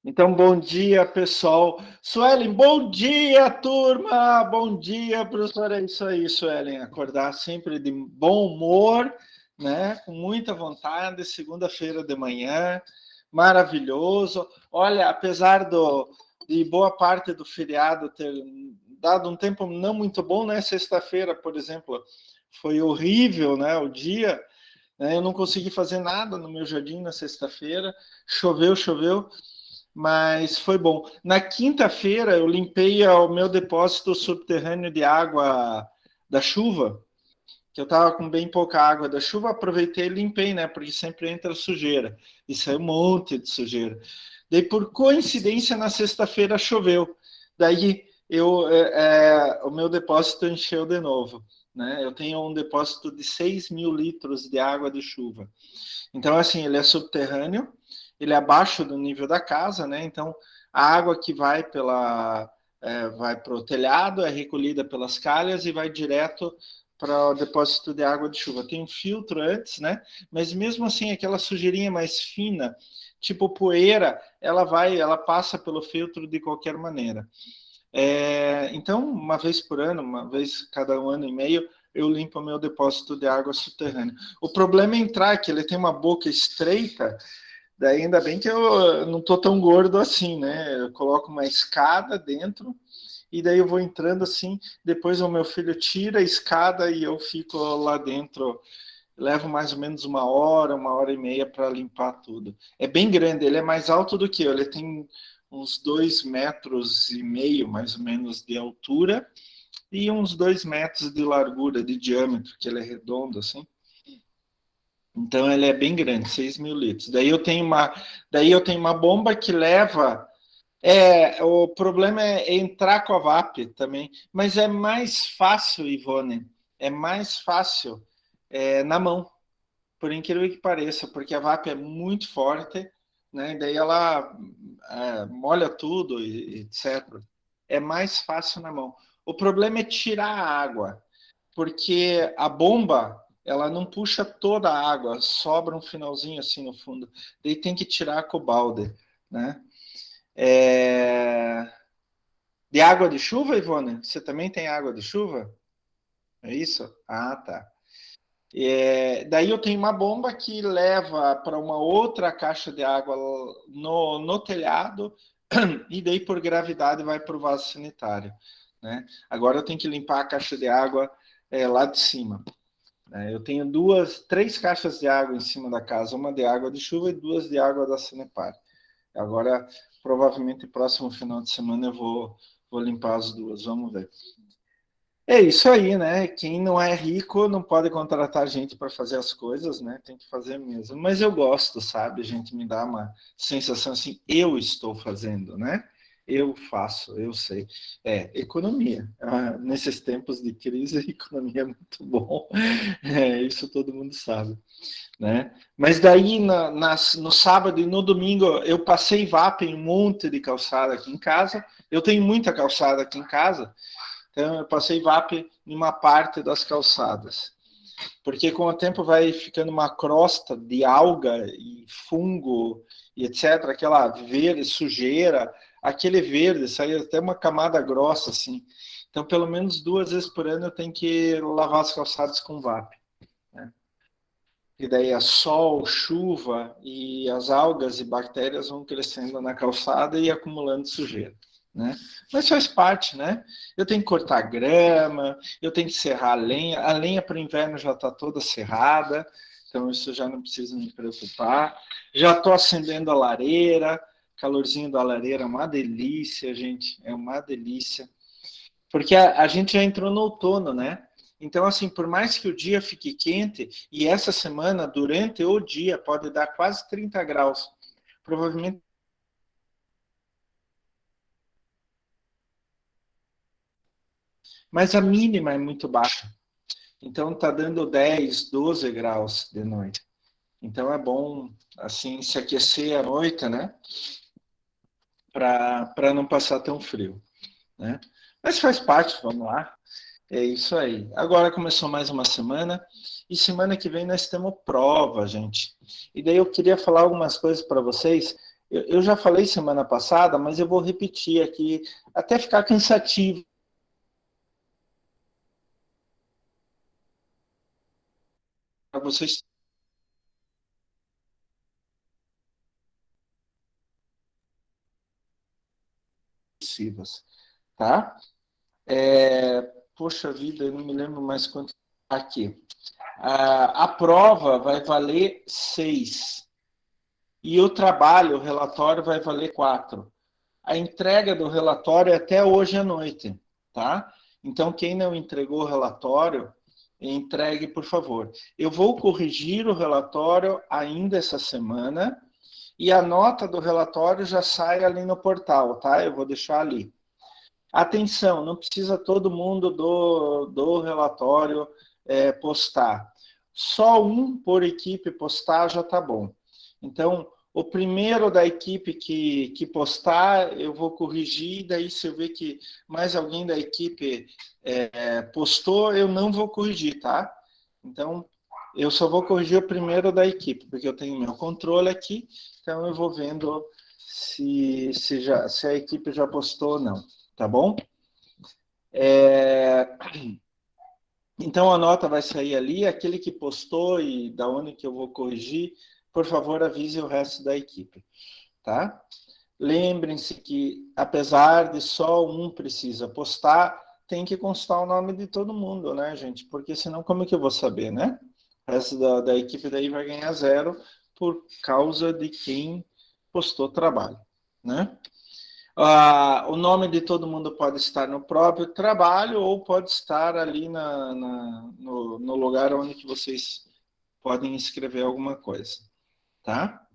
Então, bom dia, pessoal. Suelen, bom dia, turma! Bom dia, professora. É isso aí, Suelen. Acordar sempre de bom humor, né? Com muita vontade, segunda-feira de manhã, maravilhoso. Olha, apesar de boa parte do feriado ter dado um tempo não muito bom, né? Sexta-feira, por exemplo, foi horrível, né? O dia, né? Eu não consegui fazer nada no meu jardim na sexta-feira. Choveu, mas foi bom. Na quinta-feira, eu limpei o meu depósito subterrâneo de água da chuva, que eu estava com bem pouca água da chuva, aproveitei e limpei, né? Porque sempre entra sujeira. E saiu um monte de sujeira. Daí, por coincidência, na sexta-feira choveu. Daí, o meu depósito encheu de novo. Né? Eu tenho um depósito de 6.000 litros de água de chuva. Então, assim, ele é subterrâneo, ele é abaixo do nível da casa, né? Então, a água que vai para o telhado é recolhida pelas calhas e vai direto para o depósito de água de chuva. Tem um filtro antes, né? Mas mesmo assim, aquela sujeirinha mais fina, tipo poeira, ela passa pelo filtro de qualquer maneira. Então, uma vez por ano, uma vez cada 1 ano e meio, eu limpo o meu depósito de água subterrânea. O problema é entrar, que ele tem uma boca estreita, daí ainda bem que eu não estou tão gordo assim, né? Eu coloco uma escada dentro e daí eu vou entrando assim, depois o meu filho tira a escada e eu fico lá dentro. Levo mais ou menos 1 hora e meia para limpar tudo. É bem grande, ele é mais alto do que eu, ele tem uns 2,5 metros, mais ou menos, de altura e uns 2 metros de largura, de diâmetro, que ele é redondo assim. Então ele é bem grande, 6.000 litros. Daí eu tenho uma bomba que leva. O problema é entrar com a VAP também, mas é mais fácil, Ivone, é mais fácil na mão, por incrível que pareça, porque a VAP é muito forte, né? Daí ela molha tudo, etc. É mais fácil na mão. O problema é tirar a água, porque a bomba ela não puxa toda a água, sobra um finalzinho assim no fundo. Daí tem que tirar com o balde, né? É... De água de chuva, Ivone? Você também tem água de chuva? É isso? Ah, tá. Daí eu tenho uma bomba que leva para uma outra caixa de água no telhado e daí por gravidade vai para o vaso sanitário. Né? Agora eu tenho que limpar a caixa de água lá de cima. Né? Eu tenho três caixas de água em cima da casa, uma de água de chuva e duas de água da Sanepar. Agora, provavelmente, próximo final de semana eu vou limpar as duas, vamos ver. É isso aí, né? Quem não é rico não pode contratar gente para fazer as coisas, né? Tem que fazer mesmo. Mas eu gosto, sabe? A gente me dá uma sensação assim, eu estou fazendo, né? Eu faço, eu sei. Economia. Nesses tempos de crise, a economia é muito bom. Isso todo mundo sabe, né? Mas daí no sábado e no domingo eu passei VAP em um monte de calçada aqui em casa. Eu tenho muita calçada aqui em casa. Então, eu passei VAP em uma parte das calçadas. Porque com o tempo vai ficando uma crosta de alga e fungo e etc. Aquela verde, sujeira, aquele verde, sai até uma camada grossa assim. Então, pelo menos 2 vezes por ano eu tenho que lavar as calçadas com VAP. Né? E daí a sol, chuva e as algas e bactérias vão crescendo na calçada e acumulando sujeira. Né? Mas faz parte, né? Eu tenho que cortar grama, eu tenho que serrar a lenha para o inverno já está toda serrada, então isso já não precisa me preocupar. Já estou acendendo a lareira, calorzinho da lareira é uma delícia, gente, é uma delícia. Porque a gente já entrou no outono, né? Então, assim, por mais que o dia fique quente, e essa semana, durante o dia, pode dar quase 30 graus. Provavelmente. Mas a mínima é muito baixa. Então, está dando 10, 12 graus de noite. Então, é bom, assim, se aquecer à noite, né? Para não passar tão frio, né? Mas faz parte, vamos lá. É isso aí. Agora começou mais uma semana e semana que vem nós temos prova, gente. E daí eu queria falar algumas coisas para vocês. Eu já falei semana passada, mas eu vou repetir aqui, até ficar cansativo para vocês possíveis, tá? Poxa vida, eu não me lembro mais quanto aqui. A prova vai valer 6 e o trabalho, o relatório, vai valer 4. A entrega do relatório é até hoje à noite, tá? Então, quem não entregou o relatório, entregue, por favor. Eu vou corrigir o relatório ainda essa semana e a nota do relatório já sai ali no portal, tá? Eu vou deixar ali. Atenção, não precisa todo mundo do relatório postar. Só um por equipe postar já está bom. Então, o primeiro da equipe que postar, eu vou corrigir, daí se eu ver que mais alguém da equipe postou, eu não vou corrigir, tá? Então, eu só vou corrigir o primeiro da equipe, porque eu tenho meu controle aqui, então eu vou vendo se a equipe já postou ou não, tá bom? Então a nota vai sair ali, aquele que postou e da onde que eu vou corrigir, por favor avise o resto da equipe, tá? Lembrem-se que apesar de só um precisa postar, tem que constar o nome de todo mundo, né, gente? Porque senão como é que eu vou saber, né? O resto da equipe daí vai ganhar 0 por causa de quem postou trabalho, né? O nome de todo mundo pode estar no próprio trabalho ou pode estar ali no lugar onde que vocês podem escrever alguma coisa, tá?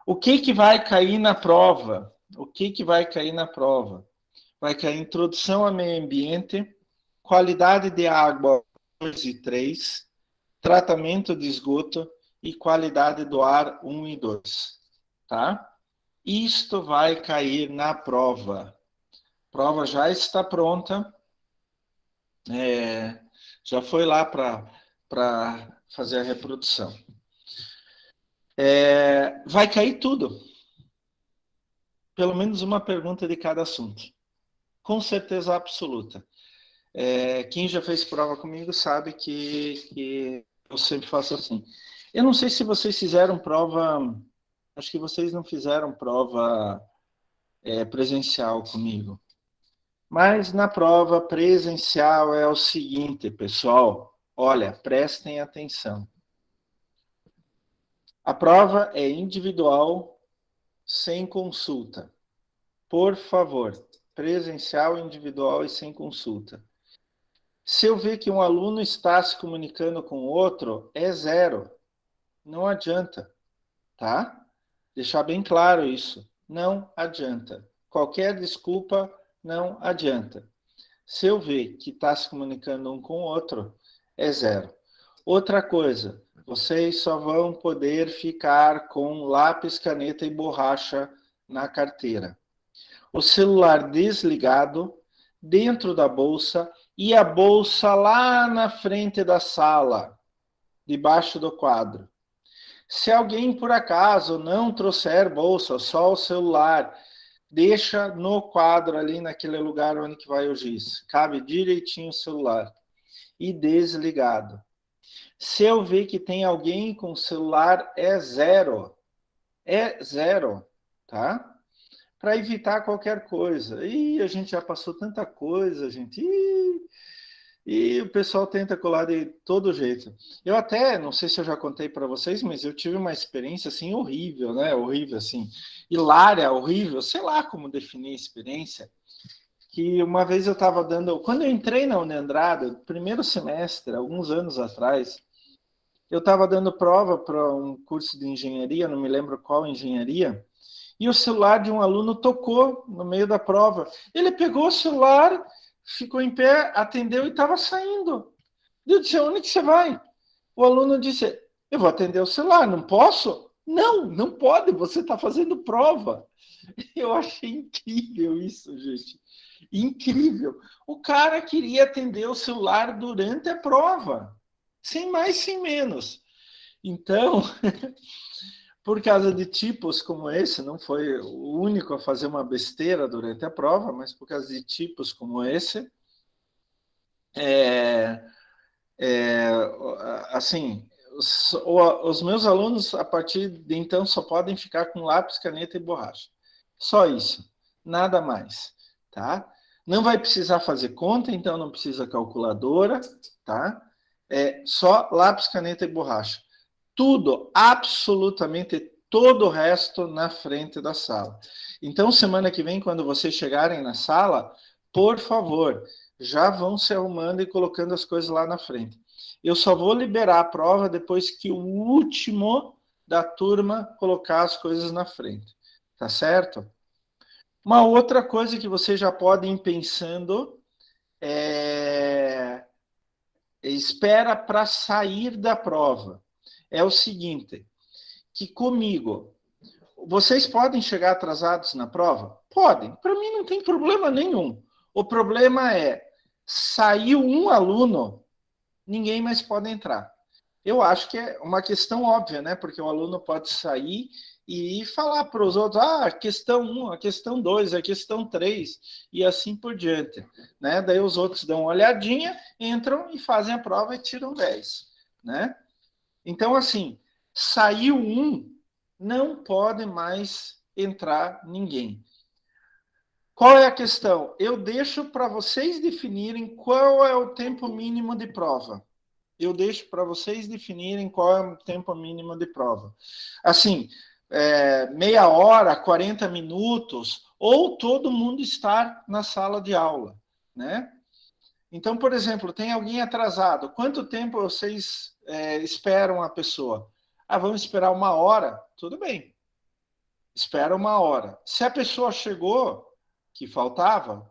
O que vai cair na prova? O que vai cair na prova? Vai cair introdução ao meio ambiente, qualidade de água 2 e 3, tratamento de esgoto e qualidade do ar 1 e 2, tá? Isto vai cair na prova. A prova já está pronta, já foi lá para fazer a reprodução. Vai cair tudo, pelo menos uma pergunta de cada assunto, com certeza absoluta. Quem já fez prova comigo sabe que eu sempre faço assim. Eu não sei se vocês fizeram prova, acho que vocês não fizeram prova presencial comigo. Mas na prova presencial é o seguinte, pessoal. Olha, prestem atenção. A prova é individual, sem consulta. Por favor, presencial, individual e sem consulta. Se eu ver que um aluno está se comunicando com o outro, é 0. Não adianta, tá? Deixar bem claro isso. Não adianta. Qualquer desculpa não adianta. Se eu ver que está se comunicando um com o outro, é 0. Outra coisa, vocês só vão poder ficar com lápis, caneta e borracha na carteira. O celular desligado, dentro da bolsa, e a bolsa lá na frente da sala, debaixo do quadro. Se alguém, por acaso, não trouxer bolsa, só o celular, deixa no quadro ali, naquele lugar onde que vai o giz. Cabe direitinho o celular. E desligado. Se eu ver que tem alguém com celular, é 0. É 0, tá? Para evitar qualquer coisa. E a gente já passou tanta coisa, gente. E o pessoal tenta colar de todo jeito. Eu até, não sei se eu já contei para vocês, mas eu tive uma experiência assim horrível, né? Horrível assim. Hilária, horrível, sei lá como definir a experiência. Que uma vez eu estava dando, quando eu entrei na Uniandrada, primeiro semestre, alguns anos atrás, eu estava dando prova para um curso de engenharia, não me lembro qual engenharia, e o celular de um aluno tocou no meio da prova. Ele pegou o celular, ficou em pé, atendeu e estava saindo. Eu disse, onde que você vai? O aluno disse, eu vou atender o celular, não posso? Não, não pode, você está fazendo prova. Eu achei incrível isso, gente. Incrível. O cara queria atender o celular durante a prova. Sem mais, sem menos. Então, Por causa de tipos como esse, não foi o único a fazer uma besteira durante a prova, mas por causa de tipos como esse, é, é, assim, os meus alunos, a partir de então, só podem ficar com lápis, caneta e borracha. Só isso, nada mais, tá? Não vai precisar fazer conta, então não precisa calculadora, tá? É só lápis, caneta e borracha. Tudo, absolutamente todo o resto na frente da sala. Então, semana que vem, quando vocês chegarem na sala, por favor, já vão se arrumando e colocando as coisas lá na frente. Eu só vou liberar a prova depois que o último da turma colocar as coisas na frente. Tá certo? Uma outra coisa que vocês já podem ir pensando é espera para sair da prova. É o seguinte, que comigo, vocês podem chegar atrasados na prova? Podem. Para mim não tem problema nenhum. O problema é, saiu um aluno, ninguém mais pode entrar. Eu acho que é uma questão óbvia, né? Porque o aluno pode sair e falar para os outros, a questão 1, a questão 2, a questão 3, e assim por diante. Né? Daí os outros dão uma olhadinha, entram e fazem a prova e tiram 10. Né? Então, assim, saiu um, não pode mais entrar ninguém. Qual é a questão? Eu deixo para vocês definirem qual é o tempo mínimo de prova. Eu deixo para vocês definirem qual é o tempo mínimo de prova. Assim, meia hora, 40 minutos, ou todo mundo estar na sala de aula, né? Então, por exemplo, tem alguém atrasado. Quanto tempo vocês esperam a pessoa? Ah, vamos esperar uma hora? Tudo bem. Espera uma hora. Se a pessoa chegou, que faltava,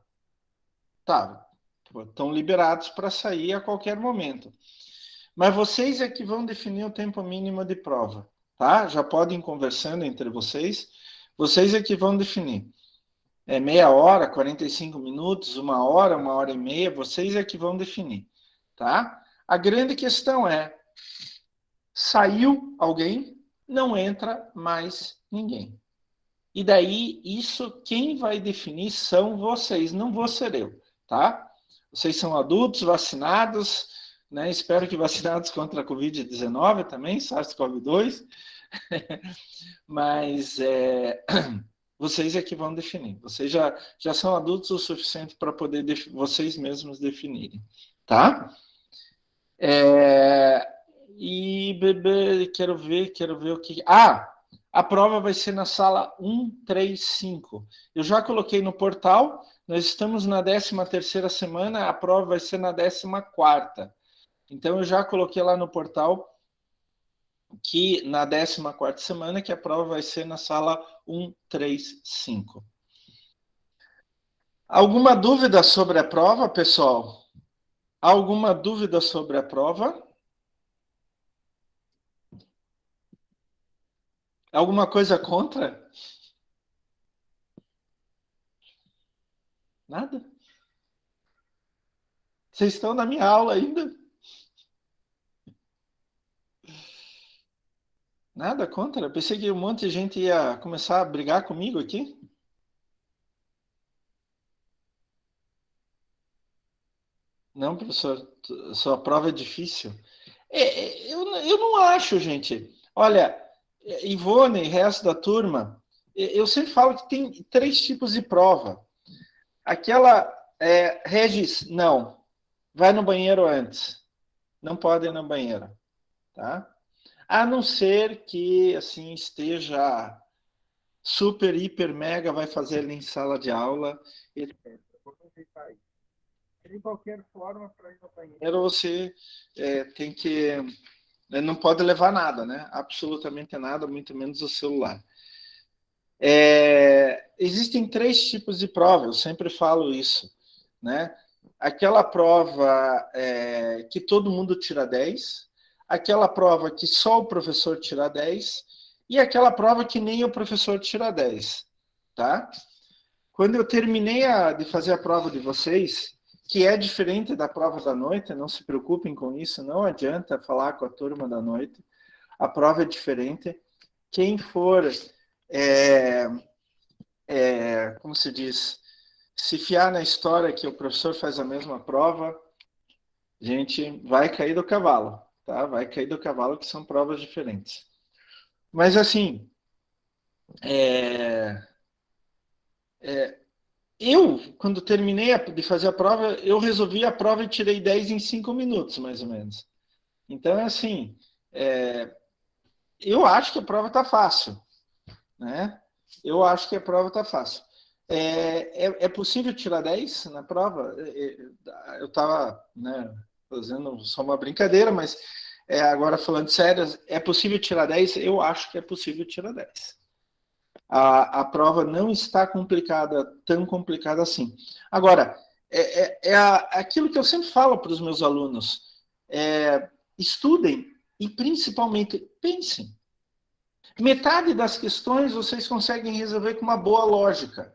tá, estão liberados para sair a qualquer momento. Mas vocês é que vão definir o tempo mínimo de prova, tá? Já podem ir conversando entre vocês. Vocês é que vão definir. É meia hora, 45 minutos, uma hora e meia, vocês é que vão definir, tá? A grande questão é, saiu alguém, não entra mais ninguém. E daí, isso quem vai definir são vocês, não vou ser eu, tá? Vocês são adultos, vacinados, né? Espero que vacinados contra a Covid-19 também, SARS-CoV-2, mas vocês é que vão definir. Vocês já são adultos o suficiente para poder vocês mesmos definirem, tá? E quero ver o que... a prova vai ser na sala 135. Eu já coloquei no portal, nós estamos na 13ª semana, a prova vai ser na 14ª. Então, eu já coloquei lá no portal que na 14ª semana, que a prova vai ser na sala 135. Alguma dúvida sobre a prova, pessoal? Alguma dúvida sobre a prova? Alguma coisa contra? Nada? Vocês estão na minha aula ainda? Nada contra? Eu pensei que um monte de gente ia começar a brigar comigo aqui. Não, professor, sua prova é difícil. Eu não acho, gente. Olha, Ivone e resto da turma, eu sempre falo que tem 3 tipos de prova. Aquela, Regis, não. Vai no banheiro antes. Não pode ir no banheiro, tá? A não ser que, assim, esteja super, hiper, mega, vai fazer ali em sala de aula, etc. De qualquer forma, para ir no banheiro, você tem que... não pode levar nada, né? Absolutamente nada, muito menos o celular. Existem 3 tipos de prova, eu sempre falo isso, né? Aquela prova que todo mundo tira 10, aquela prova que só o professor tira 10 e aquela prova que nem o professor tira 10, tá? Quando eu terminei de fazer a prova de vocês, que é diferente da prova da noite, não se preocupem com isso, não adianta falar com a turma da noite, a prova é diferente. quem for, como se diz, se fiar na história que o professor faz a mesma prova, a gente vai cair do cavalo, tá? Vai cair do cavalo, que são provas diferentes. Mas, assim, eu, quando terminei de fazer a prova, eu resolvi a prova e tirei 10 em 5 minutos, mais ou menos. Então, é assim, eu acho que a prova está fácil, né? Eu acho que a prova está fácil. É possível tirar 10 na prova? Eu estava, né, fazendo só uma brincadeira, mas agora falando sério, é possível tirar 10? Eu acho que é possível tirar 10. A prova não está complicada, tão complicada assim. Agora, aquilo que eu sempre falo para os meus alunos: estudem e, principalmente, pensem. Metade das questões vocês conseguem resolver com uma boa lógica.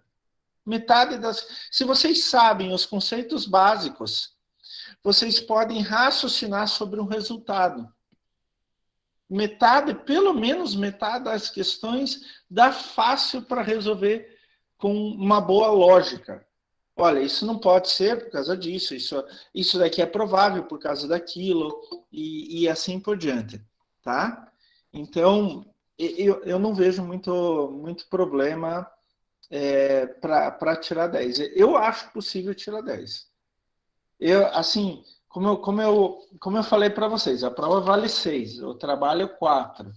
Metade das. Se vocês sabem os conceitos básicos, vocês podem raciocinar sobre um resultado. Metade, pelo menos metade das questões, dá fácil para resolver com uma boa lógica. Olha, isso não pode ser por causa disso, isso daqui é provável por causa daquilo, e assim por diante, tá? Então, eu não vejo muito problema para tirar 10. Eu acho possível tirar 10. Assim, como eu falei para vocês, a prova vale 6, eu trabalho 4.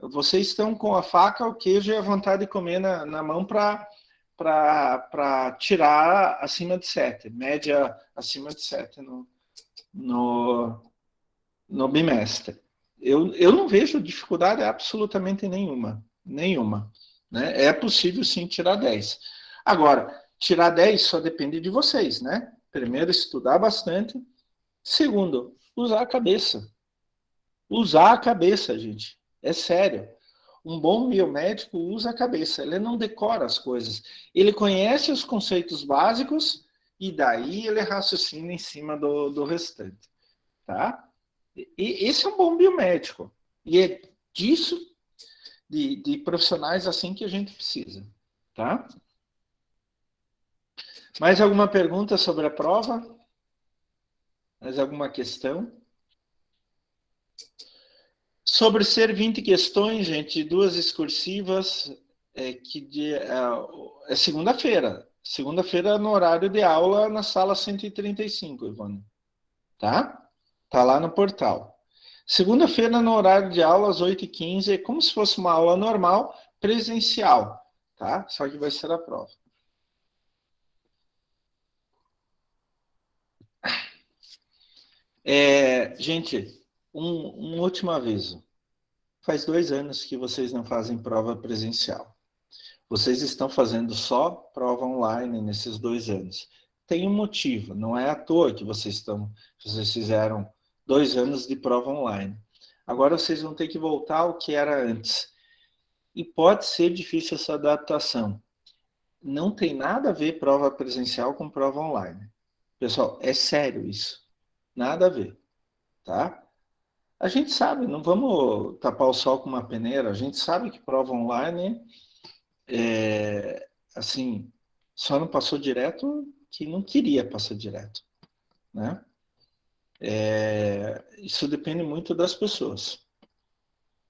Vocês estão com a faca, o queijo e a vontade de comer na mão para tirar acima de 7, média acima de 7 no bimestre. Eu não vejo dificuldade absolutamente nenhuma. Nenhuma. Né? É possível sim tirar 10. Agora, tirar 10 só depende de vocês, né? Primeiro, estudar bastante. Segundo, usar a cabeça. Usar a cabeça, gente. É sério. Um bom biomédico usa a cabeça. Ele não decora as coisas. Ele conhece os conceitos básicos e daí ele raciocina em cima do restante. Tá? E esse é um bom biomédico. E é disso, de profissionais assim que a gente precisa. Tá? Mais alguma pergunta sobre a prova? Mais alguma questão? Sobre ser 20 questões, gente, 2 excursivas, é segunda-feira. Segunda-feira no horário de aula na sala 135, Ivone. Tá? Tá lá no portal. Segunda-feira no horário de aula às 8h15, é como se fosse uma aula normal, presencial. Tá? Só que vai ser a prova. Gente, um último aviso. Faz 2 anos que vocês não fazem prova presencial. Vocês estão fazendo só prova online nesses 2 anos. Tem um motivo, não é à toa que vocês fizeram 2 anos de prova online. Agora vocês vão ter que voltar ao que era antes. E pode ser difícil essa adaptação. Não tem nada a ver prova presencial com prova online. Pessoal, é sério isso. Nada a ver, tá? A gente sabe, não vamos tapar o sol com uma peneira, a gente sabe que prova online assim, só não passou direto que não queria passar direto, né? Isso depende muito das pessoas.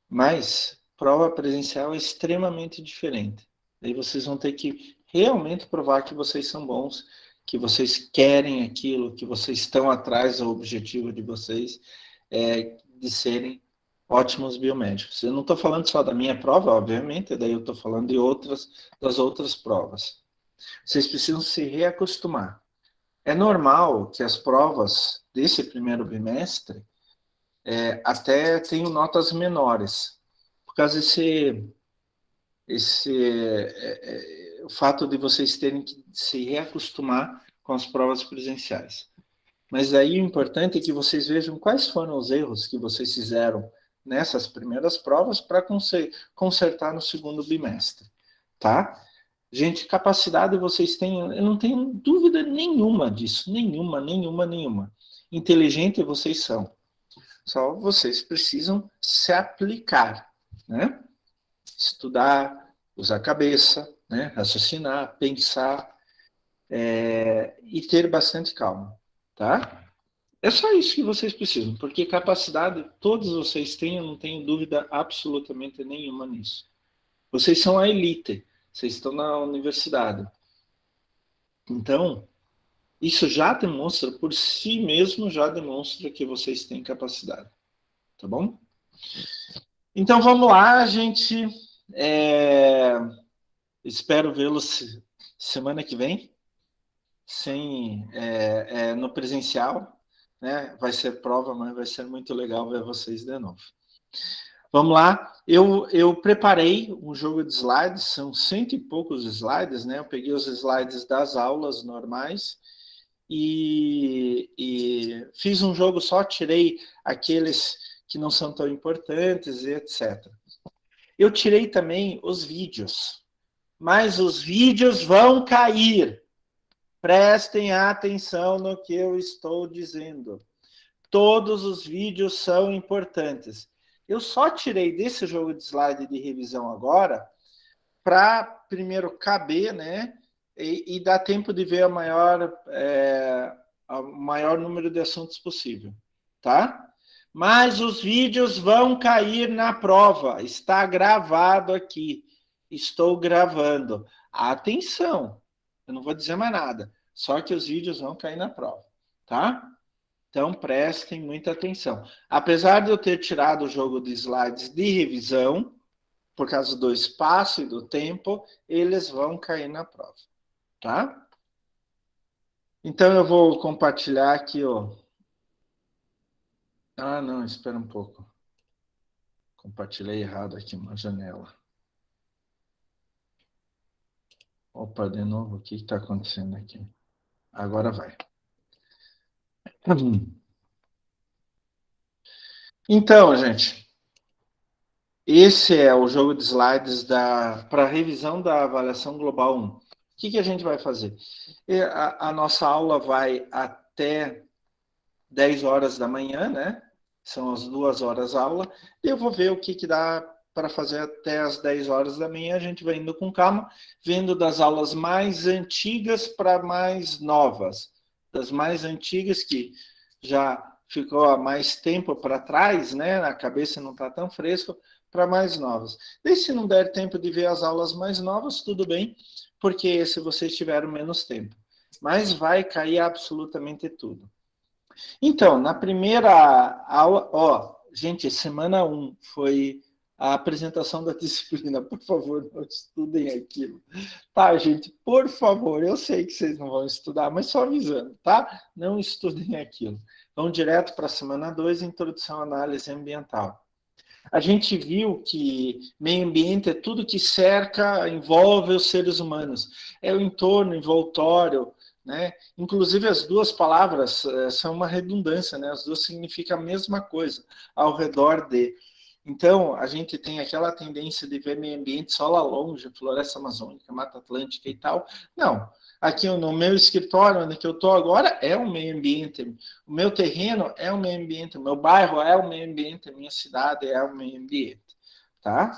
Mas prova presencial é extremamente diferente. Aí vocês vão ter que realmente provar que vocês são bons, que vocês querem aquilo, que vocês estão atrás do objetivo de vocês, de serem ótimos biomédicos. Eu não estou falando só da minha prova, obviamente, daí eu estou falando das outras provas. Vocês precisam se reacostumar. É normal que as provas desse primeiro bimestre até tenham notas menores, por causa o fato de vocês terem que se reacostumar com as provas presenciais. Mas aí o importante é que vocês vejam quais foram os erros que vocês fizeram nessas primeiras provas para consertar no segundo bimestre, tá? Gente, capacidade vocês têm, eu não tenho dúvida nenhuma disso, nenhuma. Inteligente vocês são. Só vocês precisam se aplicar, né? estudar, usar a cabeça, né? Raciocinar, pensar e ter bastante calma, tá? É só isso que vocês precisam, porque capacidade todos vocês têm, eu não tenho dúvida absolutamente nenhuma nisso. Vocês são a elite, vocês estão na universidade. Então, isso já demonstra, por si mesmo, já demonstra que vocês têm capacidade. Tá bom? Então, vamos lá, gente. Espero vê-los semana que vem, no presencial. Né? Vai ser prova, mas vai ser muito legal ver vocês de novo. Vamos lá. Eu preparei um jogo de slides, são 100 e poucos slides, né? Eu peguei os slides das aulas normais e fiz um jogo só, tirei aqueles que não são tão importantes e etc. Eu tirei também os vídeos, mas os vídeos vão cair. Prestem atenção no que eu estou dizendo. Todos os vídeos são importantes. Eu só tirei desse jogo de slide de revisão agora para primeiro caber, né? E dar tempo de ver o maior número de assuntos possível, tá? Mas os vídeos vão cair na prova. Está gravado aqui. Estou gravando. Atenção! Eu não vou dizer mais nada. Só que os vídeos vão cair na prova, tá? Então, prestem muita atenção. Apesar de eu ter tirado o jogo de slides de revisão, por causa do espaço e do tempo, eles vão cair na prova, tá? Então, eu vou compartilhar aqui, ó. Ah, não, espera um pouco. Compartilhei errado aqui uma janela. Opa, de novo, o que está acontecendo aqui? Agora vai. Então, gente, esse é o jogo de slides para revisão da avaliação global 1. O que a gente vai fazer? A nossa aula vai até 10 horas da manhã, né? São as 2 horas aula. E eu vou ver o que dá para fazer até as 10 horas da manhã. A gente vai indo com calma, vendo das aulas mais antigas para mais novas. Das mais antigas que já ficou há mais tempo para trás, né? A cabeça não está tão fresca, para mais novas. E se não der tempo de ver as aulas mais novas, tudo bem, porque se vocês tiveram menos tempo. Mas vai cair absolutamente tudo. Então, na primeira aula, gente, semana 1 foi a apresentação da disciplina. Por favor, não estudem aquilo. Tá, gente, por favor, eu sei que vocês não vão estudar, mas só avisando, tá? Não estudem aquilo. Vão direto para a semana 2, Introdução à Análise Ambiental. A gente viu que meio ambiente é tudo que cerca, envolve os seres humanos. É o entorno, envoltório, né? Inclusive as duas palavras são uma redundância, né? As duas significam a mesma coisa, ao redor de. Então, a gente tem aquela tendência de ver meio ambiente só lá longe, floresta amazônica, Mata Atlântica e tal. Não. Aqui no meu escritório, onde eu estou agora, é um meio ambiente. O meu terreno é um meio ambiente. O meu bairro é um meio ambiente. A minha cidade é um meio ambiente. Tá?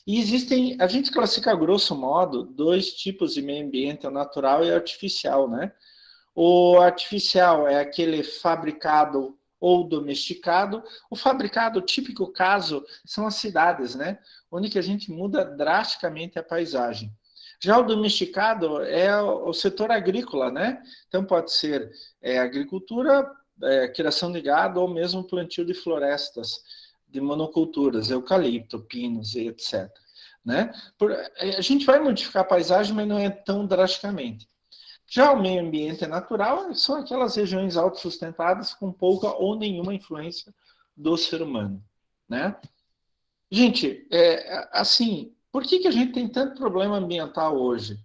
E existem, a gente classifica, grosso modo, 2 tipos de meio ambiente, o natural e o artificial, né? O artificial é aquele fabricado ou domesticado. O fabricado, o típico caso, são as cidades, né? Onde que a gente muda drasticamente a paisagem. Já o domesticado é o setor agrícola, né? Então pode ser agricultura, criação de gado ou mesmo plantio de florestas, de monoculturas, eucalipto, pinos e etc. Né? A gente vai modificar a paisagem, mas não é tão drasticamente. Já o meio ambiente natural são aquelas regiões autossustentadas com pouca ou nenhuma influência do ser humano, né? Gente, assim, por que a gente tem tanto problema ambiental hoje?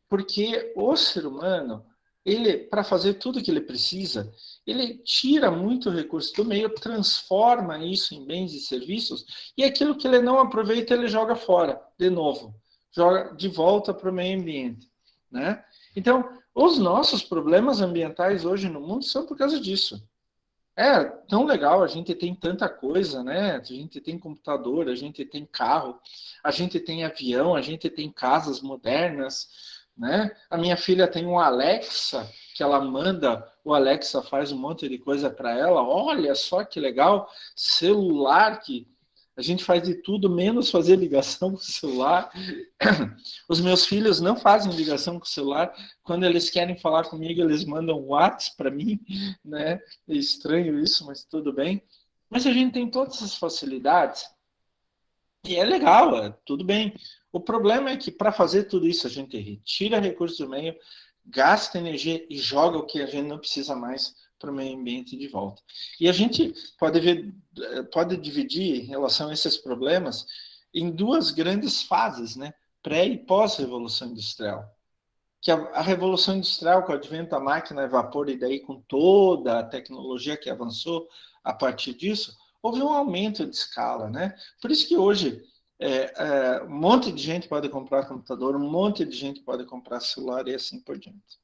Porque o ser humano, ele, para fazer tudo que ele precisa, ele tira muito recurso do meio, transforma isso em bens e serviços, e aquilo que ele não aproveita, ele joga fora, de novo, joga de volta para o meio ambiente, né? Então, os nossos problemas ambientais hoje no mundo são por causa disso. É tão legal, a gente tem tanta coisa, né? A gente tem computador, a gente tem carro, a gente tem avião, a gente tem casas modernas, né? A minha filha tem um Alexa, que ela manda, o Alexa faz um monte de coisa para ela. Olha só que legal, celular que a gente faz de tudo menos fazer ligação com o celular. Os meus filhos não fazem ligação com o celular. Quando eles querem falar comigo, eles mandam um WhatsApp para mim, né? É estranho isso, mas tudo bem. Mas a gente tem todas essas facilidades e é legal, é tudo bem. O problema é que para fazer tudo isso a gente retira recursos do meio, gasta energia e joga o que a gente não precisa mais para o meio ambiente de volta. E a gente pode ver, pode dividir em relação a esses problemas em duas grandes fases, né? Pré e pós-revolução industrial. Que a revolução industrial, com o advento da máquina a vapor e daí com toda a tecnologia que avançou a partir disso, houve um aumento de escala, né? Por isso que hoje um monte de gente pode comprar computador, um monte de gente pode comprar celular e assim por diante.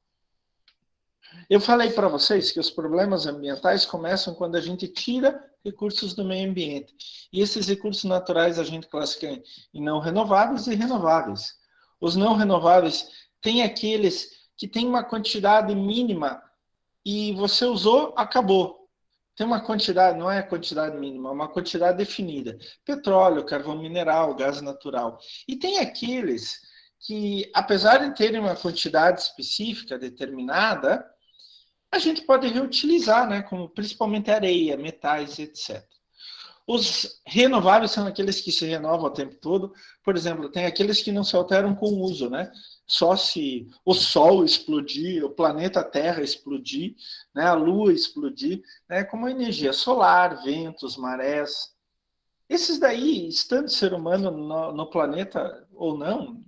Eu falei para vocês que os problemas ambientais começam quando a gente tira recursos do meio ambiente. E esses recursos naturais a gente classifica em não renováveis e renováveis. Os não renováveis tem aqueles que têm uma quantidade mínima e você usou, acabou. Tem uma quantidade, não é a quantidade mínima, é uma quantidade definida. Petróleo, carvão mineral, gás natural. E tem aqueles que, apesar de terem uma quantidade específica determinada, a gente pode reutilizar, né? Como principalmente areia, metais, etc. Os renováveis são aqueles que se renovam o tempo todo. Por exemplo, tem aqueles que não se alteram com o uso, né? Só se o Sol explodir, o planeta Terra explodir, né? A Lua explodir, né? Como a energia solar, ventos, marés. Esses daí, estando ser humano no planeta ou não,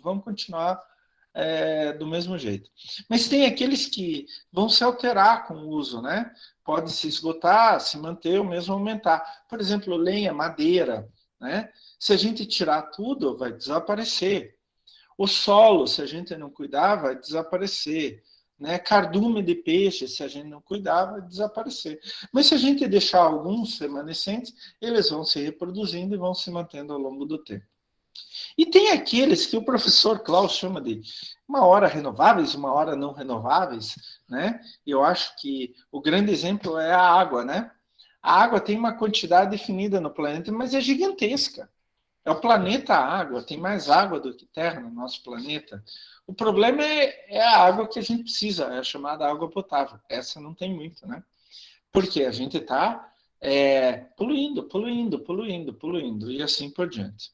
vão continuar do mesmo jeito. Mas tem aqueles que vão se alterar com o uso, né? Pode se esgotar, se manter ou mesmo aumentar. Por exemplo, lenha, madeira, né? Se a gente tirar tudo, vai desaparecer. O solo, se a gente não cuidar, vai desaparecer. Né? Cardume de peixe, se a gente não cuidar, vai desaparecer. Mas se a gente deixar alguns remanescentes, eles vão se reproduzindo e vão se mantendo ao longo do tempo. E tem aqueles que o professor Klaus chama de uma hora renováveis, uma hora não renováveis, né? E eu acho que o grande exemplo é a água, né? A água tem uma quantidade definida no planeta, mas é gigantesca. É o planeta água, tem mais água do que terra no nosso planeta. O problema é a água que a gente precisa, é a chamada água potável. Essa não tem muito, né? Porque a gente está poluindo, e assim por diante.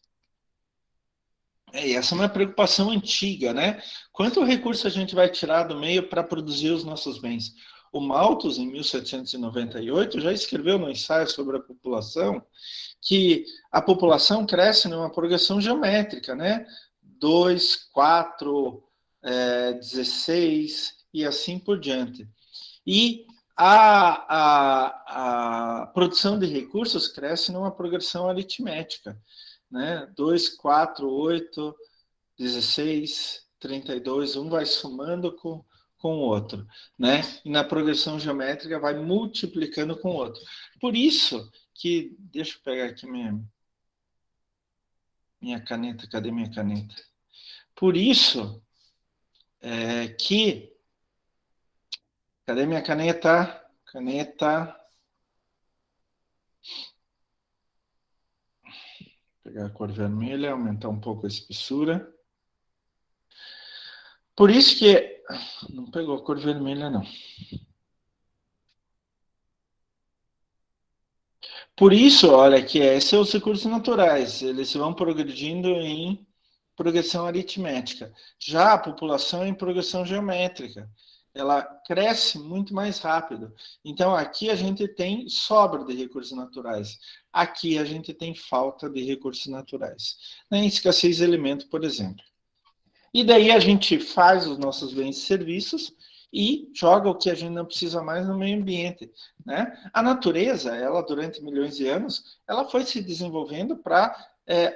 E essa é uma preocupação antiga, né? Quanto recurso a gente vai tirar do meio para produzir os nossos bens? O Malthus, em 1798, já escreveu no ensaio sobre a população que a população cresce numa progressão geométrica, né? 2, 4, 16 e assim por diante. E a produção de recursos cresce numa progressão aritmética, né? 2, 4, 8, 16, 32, um vai somando com o outro, né? E na progressão geométrica vai multiplicando com o outro. Por isso que, deixa eu pegar aqui minha caneta, cadê minha caneta? Por isso que, cadê minha caneta? Caneta, pegar a cor vermelha, aumentar um pouco a espessura. Por isso que, não pegou a cor vermelha não. Por isso, olha, que esses são os recursos naturais, eles vão progredindo em progressão aritmética. Já a população é em progressão geométrica. Ela cresce muito mais rápido. Então, aqui a gente tem sobra de recursos naturais. Aqui a gente tem falta de recursos naturais. Na escassez de alimento, por exemplo. E daí a gente faz os nossos bens e serviços e joga o que a gente não precisa mais no meio ambiente, né? A natureza, ela durante milhões de anos, ela foi se desenvolvendo para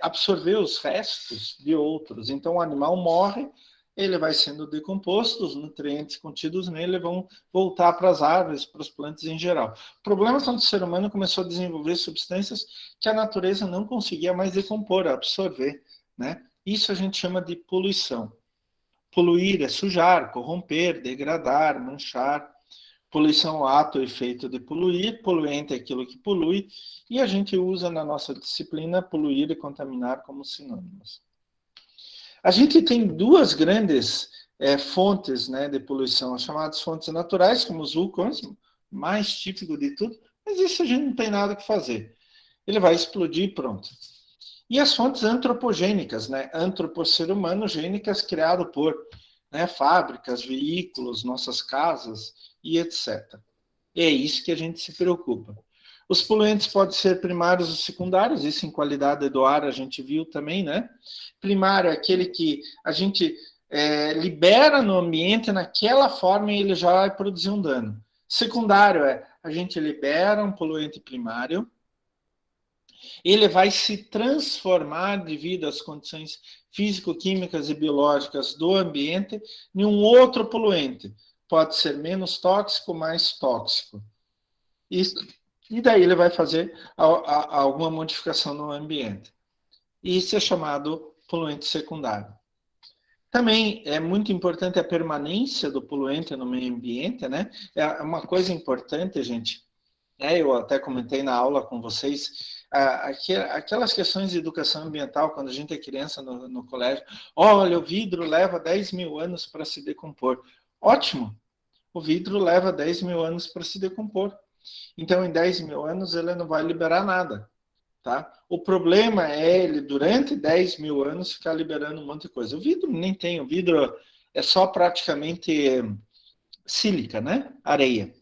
absorver os restos de outros. Então o animal morre, ele vai sendo decomposto, os nutrientes contidos nele vão voltar para as árvores, para as plantas em geral. O problema é quando o ser humano começou a desenvolver substâncias que a natureza não conseguia mais decompor, absorver, né? Isso a gente chama de poluição. Poluir é sujar, corromper, degradar, manchar. Poluição é o ato ou efeito de poluir, poluente é aquilo que polui, e a gente usa na nossa disciplina poluir e contaminar como sinônimos. A gente tem duas grandes fontes, né, de poluição, as chamadas fontes naturais, como os vulcões, mais típico de tudo, mas isso a gente não tem nada que fazer. Ele vai explodir e pronto. E as fontes antropogênicas, né, ser humano, gênicas, criado por, né, fábricas, veículos, nossas casas e etc. E é isso que a gente se preocupa. Os poluentes podem ser primários ou secundários, isso em qualidade do ar a gente viu também, né? Primário é aquele que a gente libera no ambiente naquela forma e ele já vai produzir um dano. Secundário é a gente libera um poluente primário, ele vai se transformar devido às condições físico-químicas e biológicas do ambiente em um outro poluente. Pode ser menos tóxico, mais tóxico. E daí ele vai fazer alguma modificação no ambiente. Isso é chamado poluente secundário. Também é muito importante a permanência do poluente no meio ambiente, né? É uma coisa importante, gente. Eu até comentei na aula com vocês, aquelas questões de educação ambiental, quando a gente é criança no colégio. Olha, o vidro leva 10 mil anos para se decompor. Ótimo! O vidro leva 10 mil anos para se decompor. Então, em 10 mil anos, ele não vai liberar nada. Tá? O problema é ele, durante 10 mil anos, ficar liberando um monte de coisa. O vidro nem tem, o vidro é só praticamente sílica, né? Areia.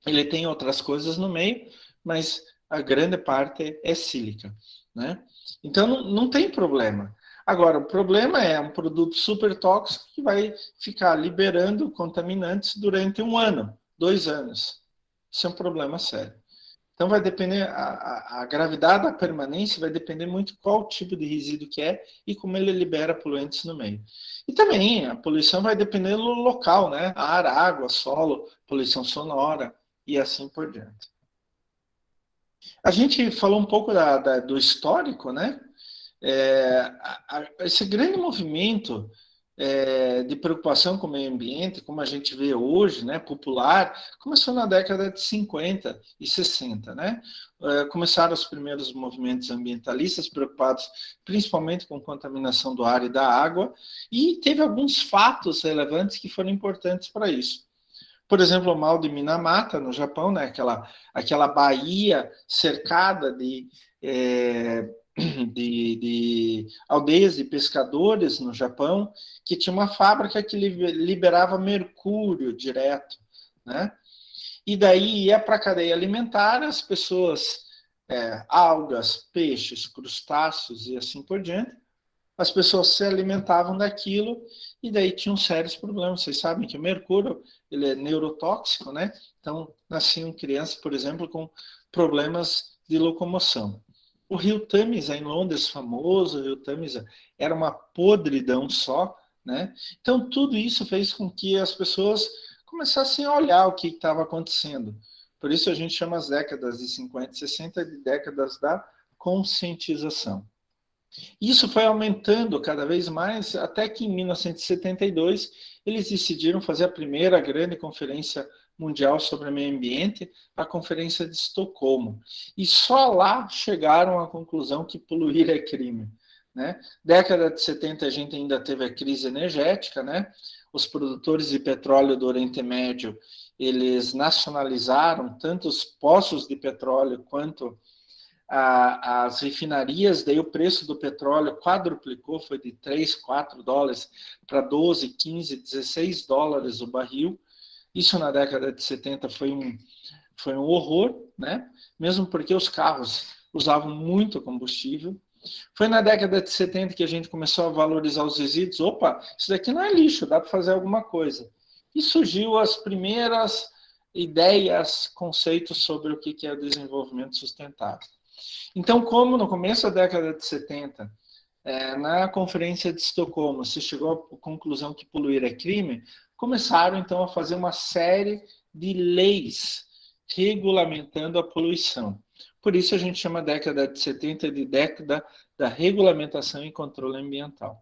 Ele tem outras coisas no meio, mas a grande parte é sílica, né? Então, não tem problema. Agora, o problema é um produto super tóxico que vai ficar liberando contaminantes durante 1 ano, 2 anos. Isso é um problema sério. Então, vai depender, a gravidade da permanência vai depender muito qual tipo de resíduo que é e como ele libera poluentes no meio. E também a poluição vai depender do local, né? Ar, água, solo, poluição sonora e assim por diante. A gente falou um pouco do histórico, né? Esse grande movimento de preocupação com o meio ambiente, como a gente vê hoje, né, popular, começou na década de 50 e 60, né? Começaram os primeiros movimentos ambientalistas preocupados principalmente com contaminação do ar e da água, e teve alguns fatos relevantes que foram importantes para isso. Por exemplo, o mal de Minamata, no Japão, né? Aquela baía cercada de aldeias de pescadores no Japão, que tinha uma fábrica que liberava mercúrio direto, né? E daí ia para a cadeia alimentar, as pessoas, algas, peixes, crustáceos e assim por diante, as pessoas se alimentavam daquilo e daí tinham sérios problemas. Vocês sabem que o mercúrio ele é neurotóxico, né? Então, nasciam crianças, por exemplo, com problemas de locomoção. O rio Tamisa, em Londres, famoso, o rio Tamisa era uma podridão só, né? Então, tudo isso fez com que as pessoas começassem a olhar o que estava acontecendo. Por isso, a gente chama as décadas de 50 e 60 de décadas da conscientização. Isso foi aumentando cada vez mais, até que em 1972 eles decidiram fazer a primeira grande conferência mundial sobre o meio ambiente, a Conferência de Estocolmo. E só lá chegaram à conclusão que poluir é crime. Né? Década de 70 a gente ainda teve a crise energética, né? Os produtores de petróleo do Oriente Médio, eles nacionalizaram tanto os poços de petróleo quanto as refinarias, daí o preço do petróleo quadruplicou, foi de 3, 4 dólares para 12, 15, 16 dólares o barril. Isso na década de 70 foi um horror, né? Mesmo porque os carros usavam muito combustível. Foi na década de 70 que a gente começou a valorizar os resíduos. Opa, isso daqui não é lixo, dá para fazer alguma coisa. E surgiu as primeiras ideias, conceitos sobre o que é o desenvolvimento sustentável. Então, como no começo da década de 70 na Conferência de Estocolmo se chegou à conclusão que poluir é crime, começaram então a fazer uma série de leis regulamentando a poluição. Por isso a gente chama a década de 70 de década da regulamentação e controle ambiental.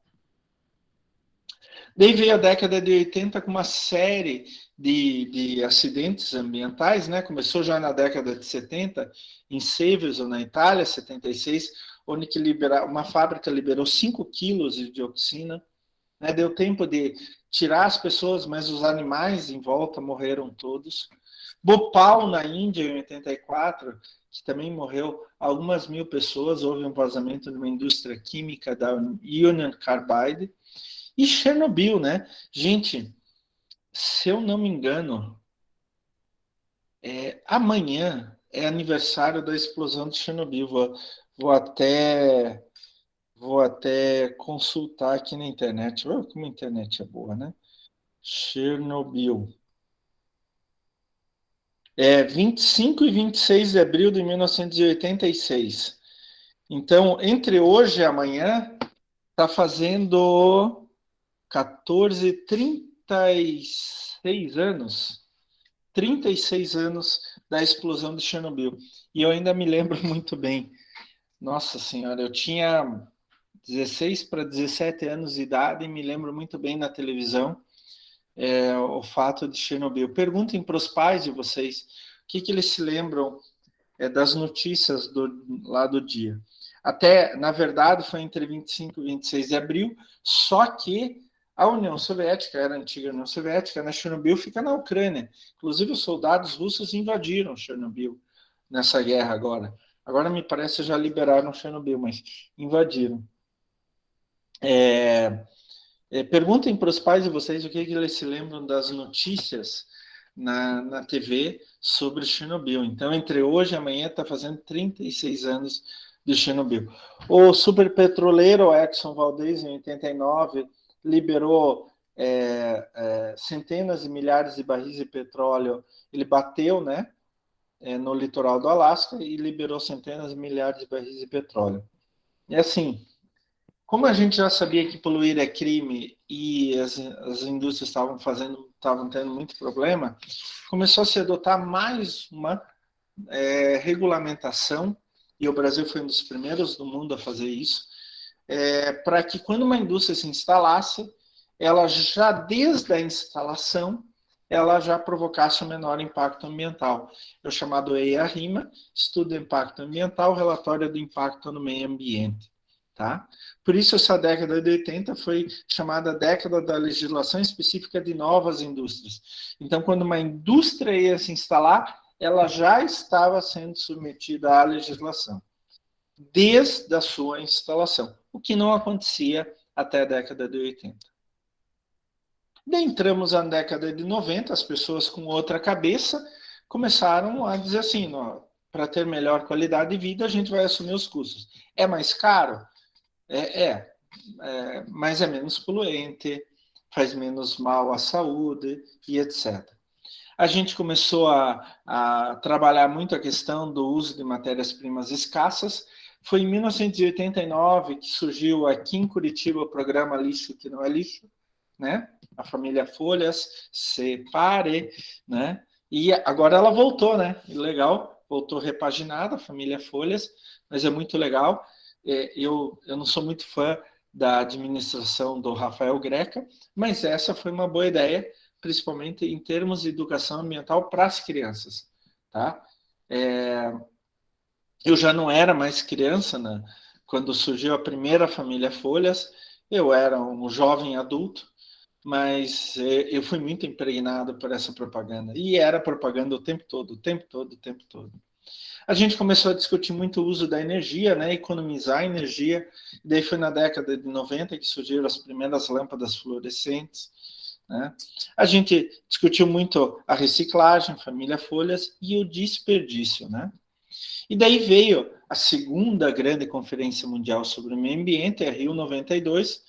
Daí veio a década de 80 com uma série de acidentes ambientais, né? Começou já na década de 70, em Seveso, na Itália, 76, onde que uma fábrica liberou 5 quilos de dioxina. Né? Deu tempo de tirar as pessoas, mas os animais em volta morreram todos. Bhopal, na Índia, em 84, que também morreu algumas mil pessoas, houve um vazamento de uma indústria química da Union Carbide. E Chernobyl, né? Gente, se eu não me engano, amanhã é aniversário da explosão de Chernobyl. Vou até consultar aqui na internet. Olha como a internet é boa, né? Chernobyl. 25 e 26 de abril de 1986. Então, entre hoje e amanhã, está fazendo 14, 36 anos. 36 anos da explosão de Chernobyl. E eu ainda me lembro muito bem. Nossa Senhora, eu tinha 16 para 17 anos de idade e me lembro muito bem na televisão o fato de Chernobyl. Perguntem para os pais de vocês o que eles se lembram das notícias lá do dia. Até, na verdade, foi entre 25 e 26 de abril, só que a União Soviética, era a antiga União Soviética, né? Chernobyl fica na Ucrânia. Inclusive, os soldados russos invadiram Chernobyl nessa guerra agora. Agora, me parece, já liberaram Chernobyl, mas invadiram. Perguntem para os pais de vocês o que eles se lembram das notícias na TV sobre Chernobyl. Então, entre hoje e amanhã, está fazendo 36 anos de Chernobyl. O superpetroleiro Exxon Valdez, em 89, liberou centenas de milhares de barris de petróleo. Ele bateu, né, no litoral do Alasca e liberou centenas de milhares de barris de petróleo. E assim, como a gente já sabia que poluir é crime e as indústrias estavam tendo muito problema, começou a se adotar mais uma regulamentação, e o Brasil foi um dos primeiros do mundo a fazer isso, para que quando uma indústria se instalasse, ela já desde a instalação, ela já provocasse um menor impacto ambiental. É o chamado EIA-RIMA, Estudo de Impacto Ambiental, Relatório do Impacto no Meio Ambiente. Tá? Por isso, essa década de 80 foi chamada década da legislação específica de novas indústrias. Então, quando uma indústria ia se instalar, ela já estava sendo submetida à legislação, desde a sua instalação, o que não acontecia até a década de 80. Daí entramos na década de 90, as pessoas com outra cabeça começaram a dizer assim, para ter melhor qualidade de vida, a gente vai assumir os custos. É mais caro? Mas é menos poluente, faz menos mal à saúde e etc. A gente começou a trabalhar muito a questão do uso de matérias-primas escassas. Foi em 1989 que surgiu aqui em Curitiba o programa Lixo que Não é Lixo, né? A família Folhas, Separe, né? E agora ela voltou, né? Legal, voltou repaginada, a família Folhas, mas é muito legal. Eu não sou muito fã da administração do Rafael Greca, mas essa foi uma boa ideia, principalmente em termos de educação ambiental para as crianças. Tá? Eu já não era mais criança, né? Quando surgiu a primeira família Folhas, eu era um jovem adulto, mas eu fui muito impregnado por essa propaganda. E era propaganda o tempo todo, o tempo todo, o tempo todo. A gente começou a discutir muito o uso da energia, né, economizar energia. Daí foi na década de 90 que surgiram as primeiras lâmpadas fluorescentes. Né? A gente discutiu muito a reciclagem, família Folhas e o desperdício. Né? E daí veio a segunda grande conferência mundial sobre o meio ambiente, a Rio 92,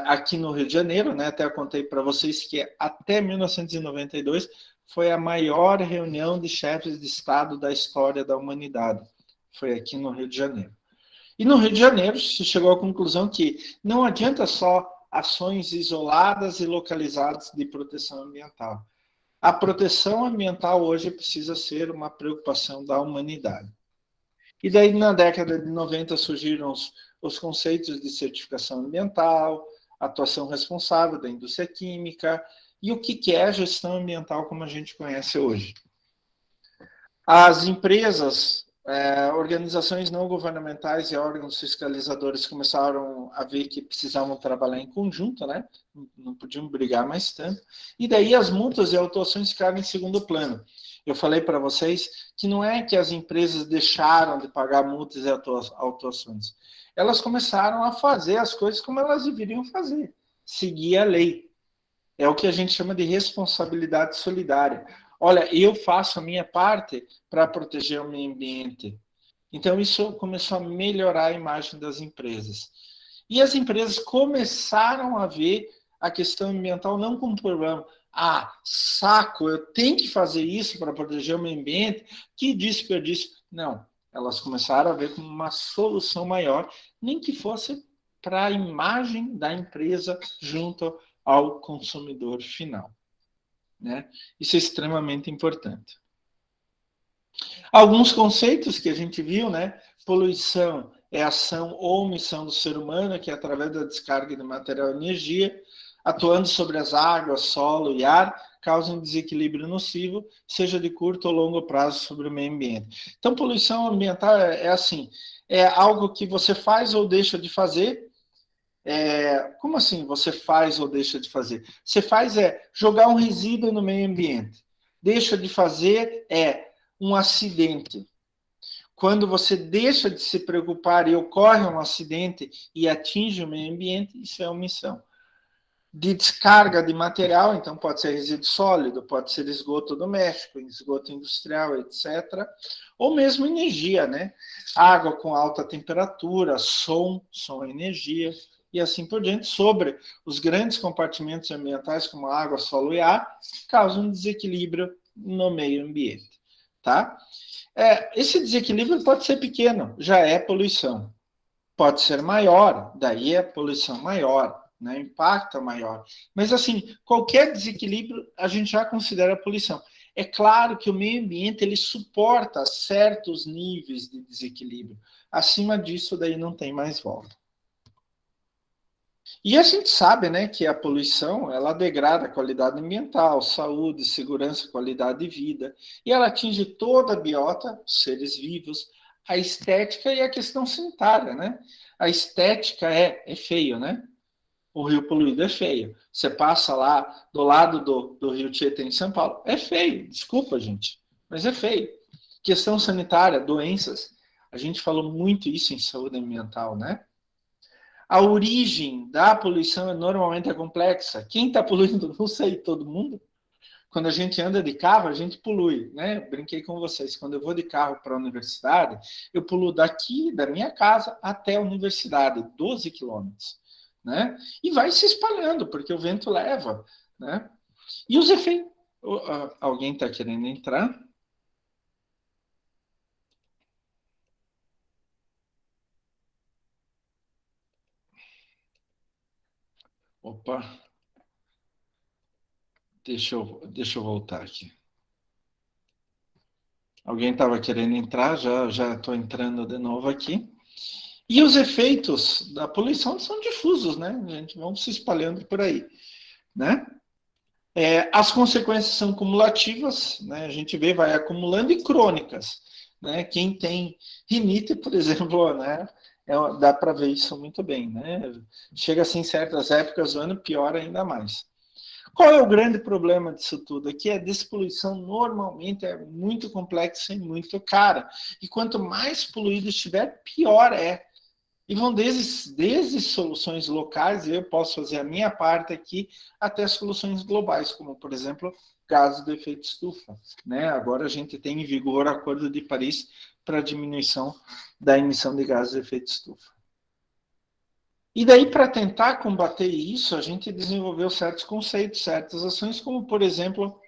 aqui no Rio de Janeiro. Né? Até eu contei para vocês que até 1992 foi a maior reunião de chefes de Estado da história da humanidade. Foi aqui no Rio de Janeiro. E no Rio de Janeiro se chegou à conclusão que não adianta só ações isoladas e localizadas de proteção ambiental. A proteção ambiental hoje precisa ser uma preocupação da humanidade. E daí, na década de 90, surgiram os conceitos de certificação ambiental, atuação responsável da indústria química e o que é a gestão ambiental como a gente conhece hoje. As empresas, organizações não governamentais e órgãos fiscalizadores começaram a ver que precisavam trabalhar em conjunto, né? Não podiam brigar mais tanto. E daí as multas e autuações ficaram em segundo plano. Eu falei para vocês que não é que as empresas deixaram de pagar multas e autuações. Elas começaram a fazer as coisas como elas deveriam fazer, seguir a lei. É o que a gente chama de responsabilidade solidária. Olha, eu faço a minha parte para proteger o meio ambiente. Então, isso começou a melhorar a imagem das empresas. E as empresas começaram a ver a questão ambiental não como problema. Ah, saco, eu tenho que fazer isso para proteger o meio ambiente, que desperdício. Não, elas começaram a ver como uma solução maior, nem que fosse para a imagem da empresa junto ao consumidor final. Né? Isso é extremamente importante. Alguns conceitos que a gente viu, né? Poluição é ação ou omissão do ser humano, que é através da descarga de material e energia, atuando sobre as águas, solo e ar, causa um desequilíbrio nocivo, seja de curto ou longo prazo sobre o meio ambiente. Então, poluição ambiental é assim, é algo que você faz ou deixa de fazer. Como assim você faz ou deixa de fazer? Você faz jogar um resíduo no meio ambiente. Deixa de fazer um acidente. Quando você deixa de se preocupar e ocorre um acidente e atinge o meio ambiente, isso é omissão. De descarga de material, então pode ser resíduo sólido, pode ser esgoto doméstico, esgoto industrial, etc. Ou mesmo energia, né? Água com alta temperatura, som é energia, e assim por diante, sobre os grandes compartimentos ambientais, como água, solo e ar, causam um desequilíbrio no meio ambiente. Tá? Esse desequilíbrio pode ser pequeno, já é poluição. Pode ser maior, daí é poluição maior, né? Impacto maior. Mas, assim, qualquer desequilíbrio a gente já considera poluição. É claro que o meio ambiente ele suporta certos níveis de desequilíbrio. Acima disso, daí não tem mais volta. E a gente sabe, né, que a poluição, ela degrada a qualidade ambiental, saúde, segurança, qualidade de vida, e ela atinge toda a biota, os seres vivos, a estética e a questão sanitária, né? A estética é feio, né? O rio poluído é feio. Você passa lá do lado do rio Tietê em São Paulo, é feio, desculpa, gente, mas é feio. Questão sanitária, doenças, a gente falou muito isso em saúde ambiental, né? A origem da poluição normalmente é complexa. Quem está poluindo? Não sei, todo mundo. Quando a gente anda de carro, a gente polui, né? Brinquei com vocês. Quando eu vou de carro para a universidade, eu puluo daqui, da minha casa, até a universidade, 12 quilômetros. Né? E vai se espalhando, porque o vento leva. Né? E os efeitos... Alguém está querendo entrar? Opa, deixa eu voltar aqui. Alguém estava querendo entrar, já estou entrando de novo aqui. E os efeitos da poluição são difusos, né? A gente vão se espalhando por aí, né? As consequências são cumulativas, né? A gente vê, vai acumulando e crônicas, né? Quem tem rinite, por exemplo, né? Dá para ver isso muito bem, né? Chega assim em certas épocas do ano, piora ainda mais. Qual é o grande problema disso tudo? Aqui a despoluição normalmente é muito complexa e muito cara. E quanto mais poluído estiver, pior é. E vão desde soluções locais, eu posso fazer a minha parte aqui, até soluções globais, como, por exemplo, gases do efeito estufa. Né? Agora a gente tem em vigor o Acordo de Paris para a diminuição da emissão de gases de efeito estufa. E daí, para tentar combater isso, a gente desenvolveu certos conceitos, certas ações, como, por exemplo,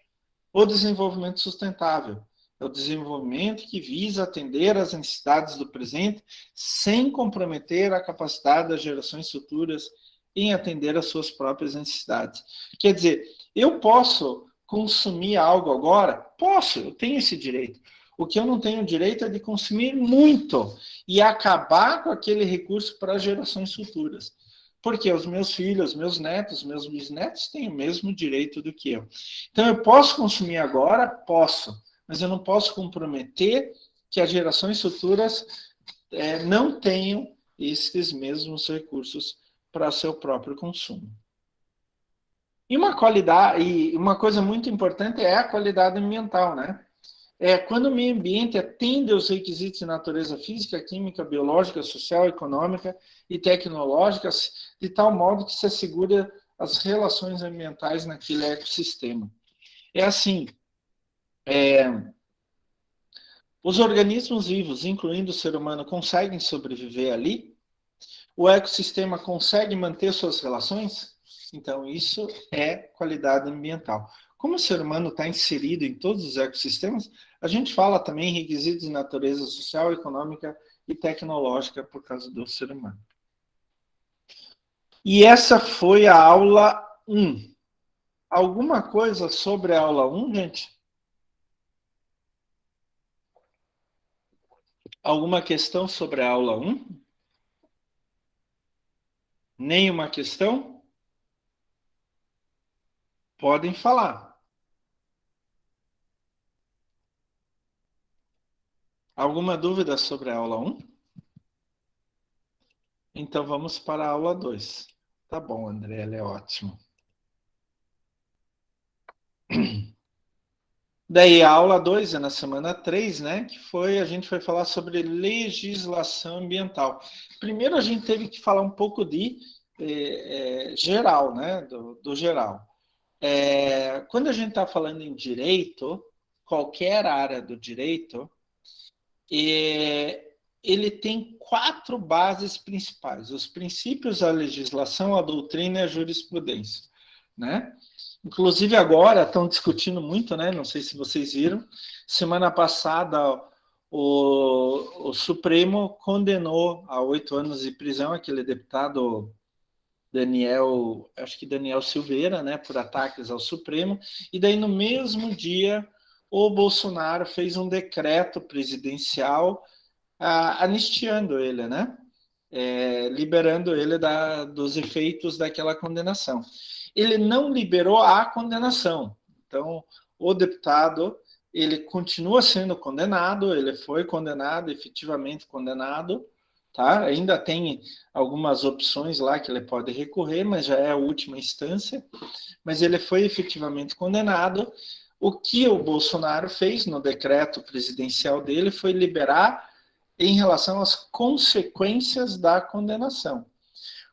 o desenvolvimento sustentável. É o desenvolvimento que visa atender às necessidades do presente sem comprometer a capacidade das gerações futuras em atender às suas próprias necessidades. Quer dizer, eu posso consumir algo agora? Posso, eu tenho esse direito. O que eu não tenho direito é de consumir muito e acabar com aquele recurso para as gerações futuras. Porque os meus filhos, meus netos, meus bisnetos têm o mesmo direito do que eu. Então, eu posso consumir agora? Posso. Mas eu não posso comprometer que as gerações futuras não tenham esses mesmos recursos para seu próprio consumo. E uma coisa muito importante é a qualidade ambiental, né? Quando o meio ambiente atende aos requisitos de natureza física, química, biológica, social, econômica e tecnológica, de tal modo que se assegura as relações ambientais naquele ecossistema. É assim, os organismos vivos, incluindo o ser humano, conseguem sobreviver ali? O ecossistema consegue manter suas relações? Então, isso é qualidade ambiental. Como o ser humano está inserido em todos os ecossistemas, a gente fala também em requisitos de natureza social, econômica e tecnológica por causa do ser humano. E essa foi a aula 1. Alguma coisa sobre a aula 1, gente? Alguma questão sobre a aula 1? Nenhuma questão? Podem falar. Alguma dúvida sobre a aula 1? Então vamos para a aula 2. Tá bom, André, é ótimo. Daí a aula 2 é na semana 3, né? A gente foi falar sobre legislação ambiental. Primeiro a gente teve que falar um pouco de geral, né? Do geral. Quando a gente está falando em direito, qualquer área do direito, ele tem 4 bases principais: os princípios, a legislação, a doutrina e a jurisprudência, né? Inclusive agora estão discutindo muito, né? Não sei se vocês viram. Semana passada o Supremo condenou a 8 anos de prisão aquele deputado Daniel Silveira, né? Por ataques ao Supremo. E daí no mesmo dia o Bolsonaro fez um decreto presidencial anistiando ele, né? Liberando ele dos efeitos daquela condenação. Ele não liberou a condenação. Então, o deputado, ele continua sendo condenado, ele foi condenado, efetivamente condenado, tá? Ainda tem algumas opções lá que ele pode recorrer, mas já é a última instância, mas ele foi efetivamente condenado. O que o Bolsonaro fez no decreto presidencial dele foi liberar em relação às consequências da condenação.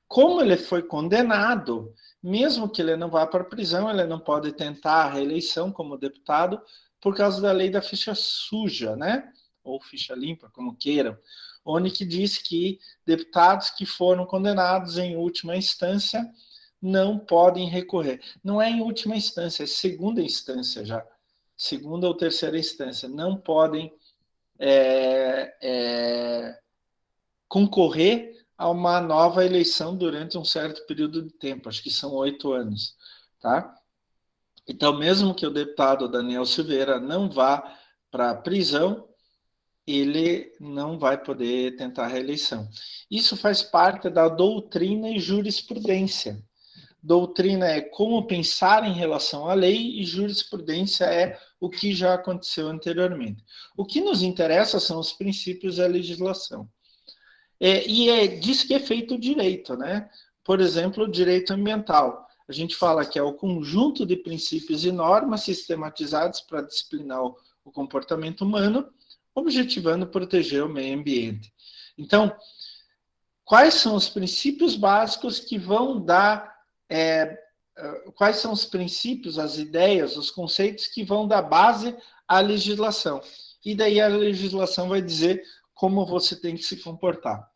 Como ele foi condenado, mesmo que ele não vá para a prisão, ele não pode tentar a reeleição como deputado por causa da lei da ficha suja, né? Ou ficha limpa, como queiram, onde que diz que deputados que foram condenados em última instância não podem recorrer. Não é em última instância, é segunda instância já. Segunda ou terceira instância. Não podem concorrer a uma nova eleição durante um certo período de tempo, acho que são 8 anos, tá? Então, mesmo que o deputado Daniel Silveira não vá para a prisão, ele não vai poder tentar a reeleição. Isso faz parte da doutrina e jurisprudência. Doutrina é como pensar em relação à lei e jurisprudência é o que já aconteceu anteriormente. O que nos interessa são os princípios da legislação. E é disso que é feito o direito, né? Por exemplo, o direito ambiental. A gente fala que é o conjunto de princípios e normas sistematizados para disciplinar o comportamento humano, objetivando proteger o meio ambiente. Então, quais são os princípios básicos que vão dar... quais são os princípios, as ideias, os conceitos que vão dar base à legislação? E daí a legislação vai dizer como você tem que se comportar.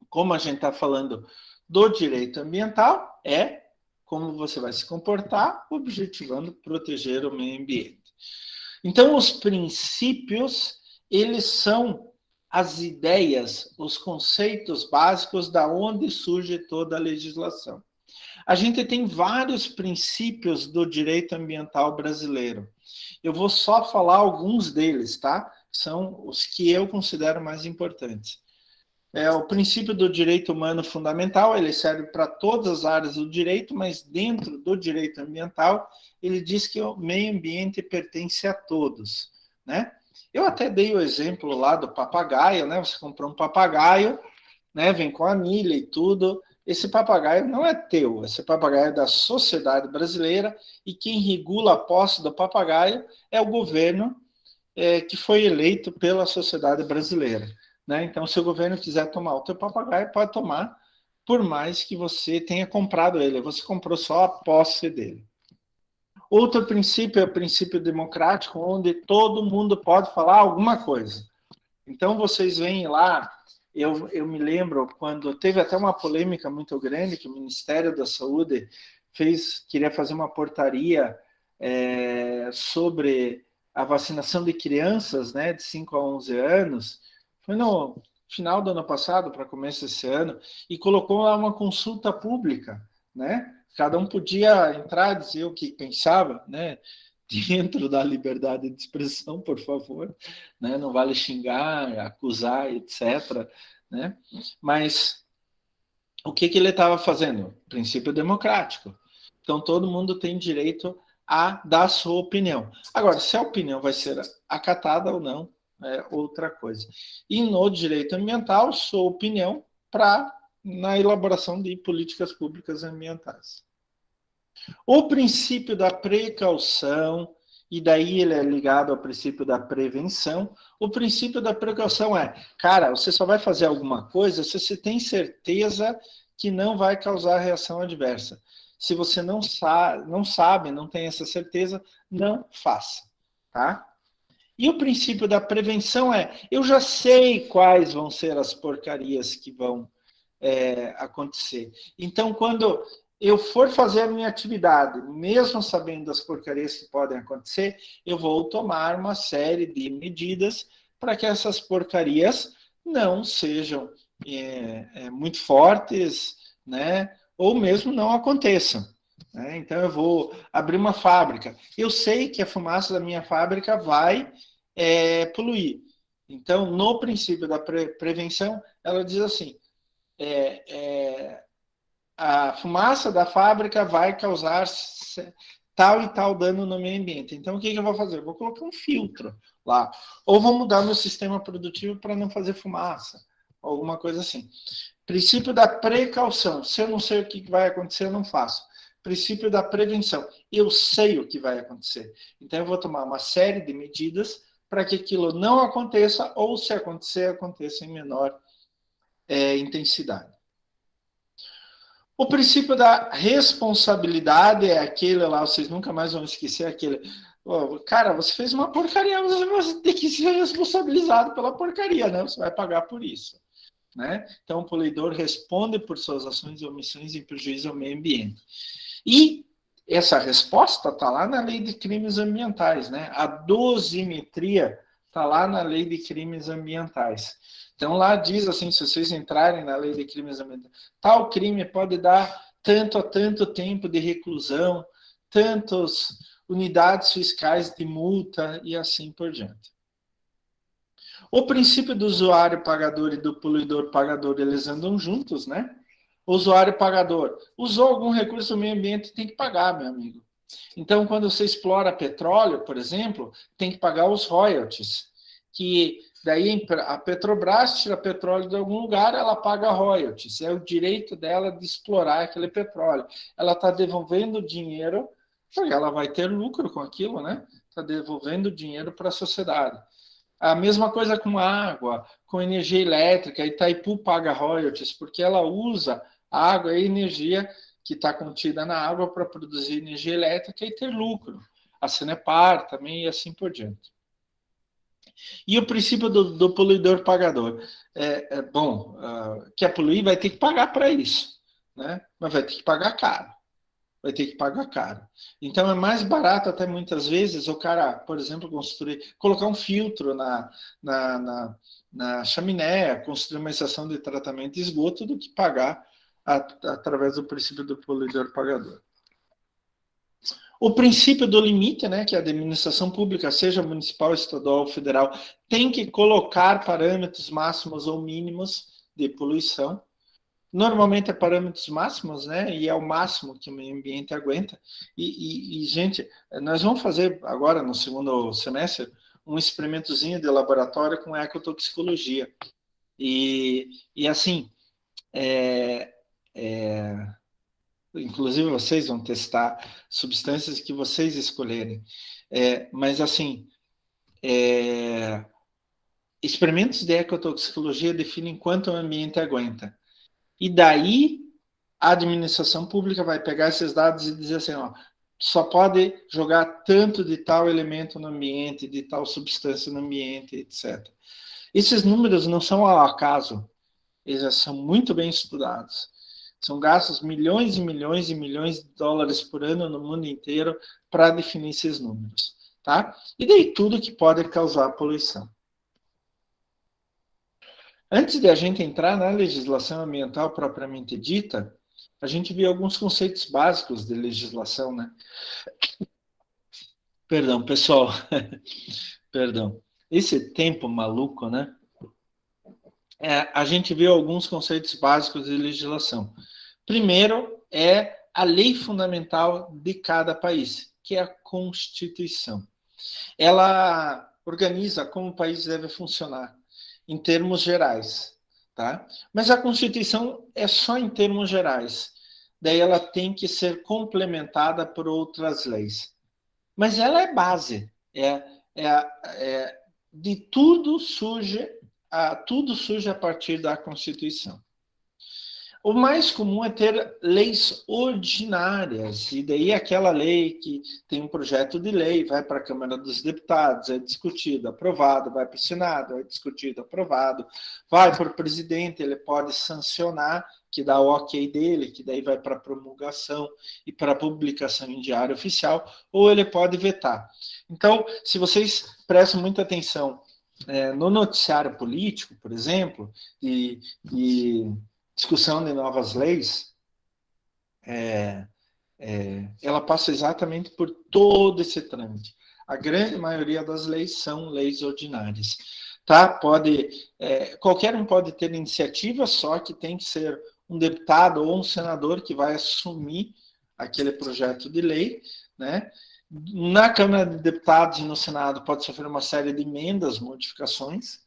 Como a gente está falando do direito ambiental, como você vai se comportar, objetivando proteger o meio ambiente. Então, os princípios, eles são as ideias, os conceitos básicos da onde surge toda a legislação. A gente tem vários princípios do direito ambiental brasileiro. Eu vou só falar alguns deles, tá? São os que eu considero mais importantes. O princípio do direito humano fundamental, ele serve para todas as áreas do direito, mas dentro do direito ambiental, ele diz que o meio ambiente pertence a todos, né? Eu até dei o exemplo lá do papagaio, né? Você comprou um papagaio, né? Vem com a anilha e tudo. Esse papagaio não é teu, esse papagaio é da sociedade brasileira e quem regula a posse do papagaio é o governo que foi eleito pela sociedade brasileira. Né? Então, se o governo quiser tomar o teu papagaio, pode tomar, por mais que você tenha comprado ele. Você comprou só a posse dele. Outro princípio é o princípio democrático, onde todo mundo pode falar alguma coisa. Então, vocês veem lá, eu me lembro quando teve até uma polêmica muito grande, que o Ministério da Saúde queria fazer uma portaria sobre a vacinação de crianças, né, de 5 a 11 anos, foi no final do ano passado, para começo desse ano, e colocou lá uma consulta pública, né? Cada um podia entrar e dizer o que pensava, né? Dentro da liberdade de expressão, por favor, né? Não vale xingar, acusar, etc., né? Mas o que ele estava fazendo? Princípio democrático. Então, todo mundo tem direito a dar a sua opinião. Agora, se a opinião vai ser acatada ou não, é outra coisa. E no direito ambiental, sua opinião na elaboração de políticas públicas ambientais. O princípio da precaução, e daí ele é ligado ao princípio da prevenção. O princípio da precaução é, cara, você só vai fazer alguma coisa se você tem certeza que não vai causar reação adversa. Se você não sabe, não tem essa certeza, não faça, tá? E o princípio da prevenção é, eu já sei quais vão ser as porcarias que vão acontecer. Então, quando eu for fazer a minha atividade, mesmo sabendo das porcarias que podem acontecer, eu vou tomar uma série de medidas para que essas porcarias não sejam muito fortes, né? Ou mesmo não aconteçam. Né? Então, eu vou abrir uma fábrica. Eu sei que a fumaça da minha fábrica vai poluir. Então, no princípio da prevenção, ela diz assim, a fumaça da fábrica vai causar tal e tal dano no meio ambiente. Então, o que eu vou fazer? Eu vou colocar um filtro lá. Ou vou mudar meu sistema produtivo para não fazer fumaça. Alguma coisa assim. Princípio da precaução. Se eu não sei o que vai acontecer, eu não faço. Princípio da prevenção. Eu sei o que vai acontecer. Então, eu vou tomar uma série de medidas para que aquilo não aconteça, ou se acontecer, aconteça em menor intensidade. O princípio da responsabilidade é aquele lá, vocês nunca mais vão esquecer aquele. Cara, você fez uma porcaria, você tem que ser responsabilizado pela porcaria, né? Você vai pagar por isso. Né? Então, o poluidor responde por suas ações e omissões em prejuízo ao meio ambiente. E essa resposta está lá na lei de crimes ambientais, né? A dosimetria está lá na lei de crimes ambientais. Então, lá diz assim, se vocês entrarem na lei de crimes ambientais, tal crime pode dar tanto a tanto tempo de reclusão, tantas unidades fiscais de multa e assim por diante. O princípio do usuário pagador e do poluidor pagador, eles andam juntos, né? O usuário pagador usou algum recurso do meio ambiente, tem que pagar, meu amigo. Então, quando você explora petróleo, por exemplo, tem que pagar os royalties, que daí a Petrobras tira petróleo de algum lugar, ela paga royalties, é o direito dela de explorar aquele petróleo. Ela está devolvendo dinheiro, porque ela vai ter lucro com aquilo, né? Está devolvendo dinheiro para a sociedade. A mesma coisa com água, com energia elétrica. Itaipu paga royalties porque ela usa a água e a energia que está contida na água para produzir energia elétrica e ter lucro. A Sanepar também e assim por diante. E o princípio do poluidor pagador. Quer poluir, vai ter que pagar para isso. Né? Mas vai ter que pagar caro. vai ter que pagar caro. Então, é mais barato até muitas vezes o cara, por exemplo, colocar um filtro na chaminé, construir uma estação de tratamento de esgoto, do que pagar através do princípio do poluidor-pagador. O princípio do limite, né, que a administração pública, seja municipal, estadual ou federal, tem que colocar parâmetros máximos ou mínimos de poluição. Normalmente é parâmetros máximos, né, e é o máximo que o meio ambiente aguenta. Gente, nós vamos fazer agora, no segundo semestre, um experimentozinho de laboratório com ecotoxicologia. E assim, inclusive vocês vão testar substâncias que vocês escolherem. Mas assim, experimentos de ecotoxicologia definem quanto o ambiente aguenta. E daí a administração pública vai pegar esses dados e dizer assim, ó, só pode jogar tanto de tal elemento no ambiente, de tal substância no ambiente, etc. Esses números não são ao acaso, eles já são muito bem estudados. São gastos milhões e milhões e milhões de dólares por ano no mundo inteiro para definir esses números, tá? E daí tudo que pode causar poluição. Antes de a gente entrar na legislação ambiental propriamente dita, a gente viu alguns conceitos básicos de legislação, né? Perdão, pessoal. Perdão. Esse tempo maluco, né? A gente viu alguns conceitos básicos de legislação. Primeiro é a lei fundamental de cada país, que é a Constituição. Ela organiza como o país deve funcionar, em termos gerais, tá? Mas a Constituição é só em termos gerais. Daí ela tem que ser complementada por outras leis. Mas ela é base. De tudo surge a partir da Constituição. O mais comum é ter leis ordinárias, e daí aquela lei que tem um projeto de lei, vai para a Câmara dos Deputados, é discutido, aprovado, vai para o Senado, é discutido, aprovado, vai para o presidente, ele pode sancionar, que dá o ok dele, que daí vai para promulgação e para publicação em diário oficial, ou ele pode vetar. Então, se vocês prestam muita atenção no noticiário político, por exemplo, e discussão de novas leis, ela passa exatamente por todo esse trâmite. A grande maioria das leis são leis ordinárias. Tá? Qualquer um pode ter iniciativa, só que tem que ser um deputado ou um senador que vai assumir aquele projeto de lei, né? Na Câmara de Deputados e no Senado pode sofrer uma série de emendas, modificações.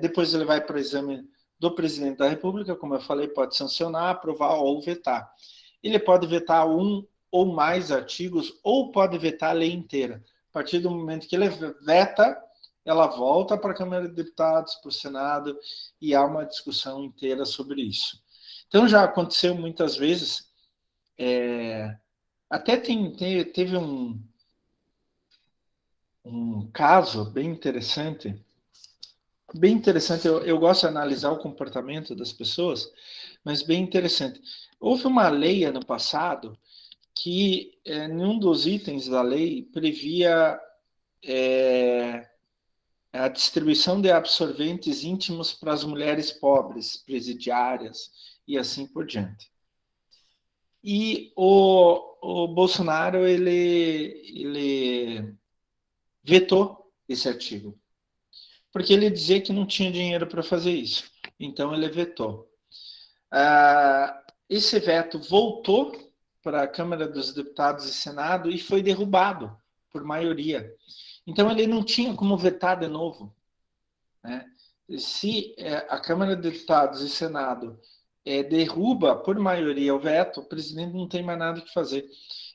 Depois ele vai para o exame do presidente da República, como eu falei, pode sancionar, aprovar ou vetar. Ele pode vetar um ou mais artigos, ou pode vetar a lei inteira. A partir do momento que ele veta, ela volta para a Câmara de Deputados, para o Senado, e há uma discussão inteira sobre isso. Então, já aconteceu muitas vezes, até teve um caso bem interessante, eu gosto de analisar o comportamento das pessoas, mas bem interessante. Houve uma lei ano passado que nenhum dos itens da lei previa a distribuição de absorventes íntimos para as mulheres pobres, presidiárias e assim por diante. E o Bolsonaro ele vetou esse artigo, porque ele dizia que não tinha dinheiro para fazer isso. Então, ele vetou. Esse veto voltou para a Câmara dos Deputados e Senado e foi derrubado por maioria. Então, ele não tinha como vetar de novo, né? Se a Câmara de Deputados e Senado derruba por maioria o veto, o presidente não tem mais nada que fazer.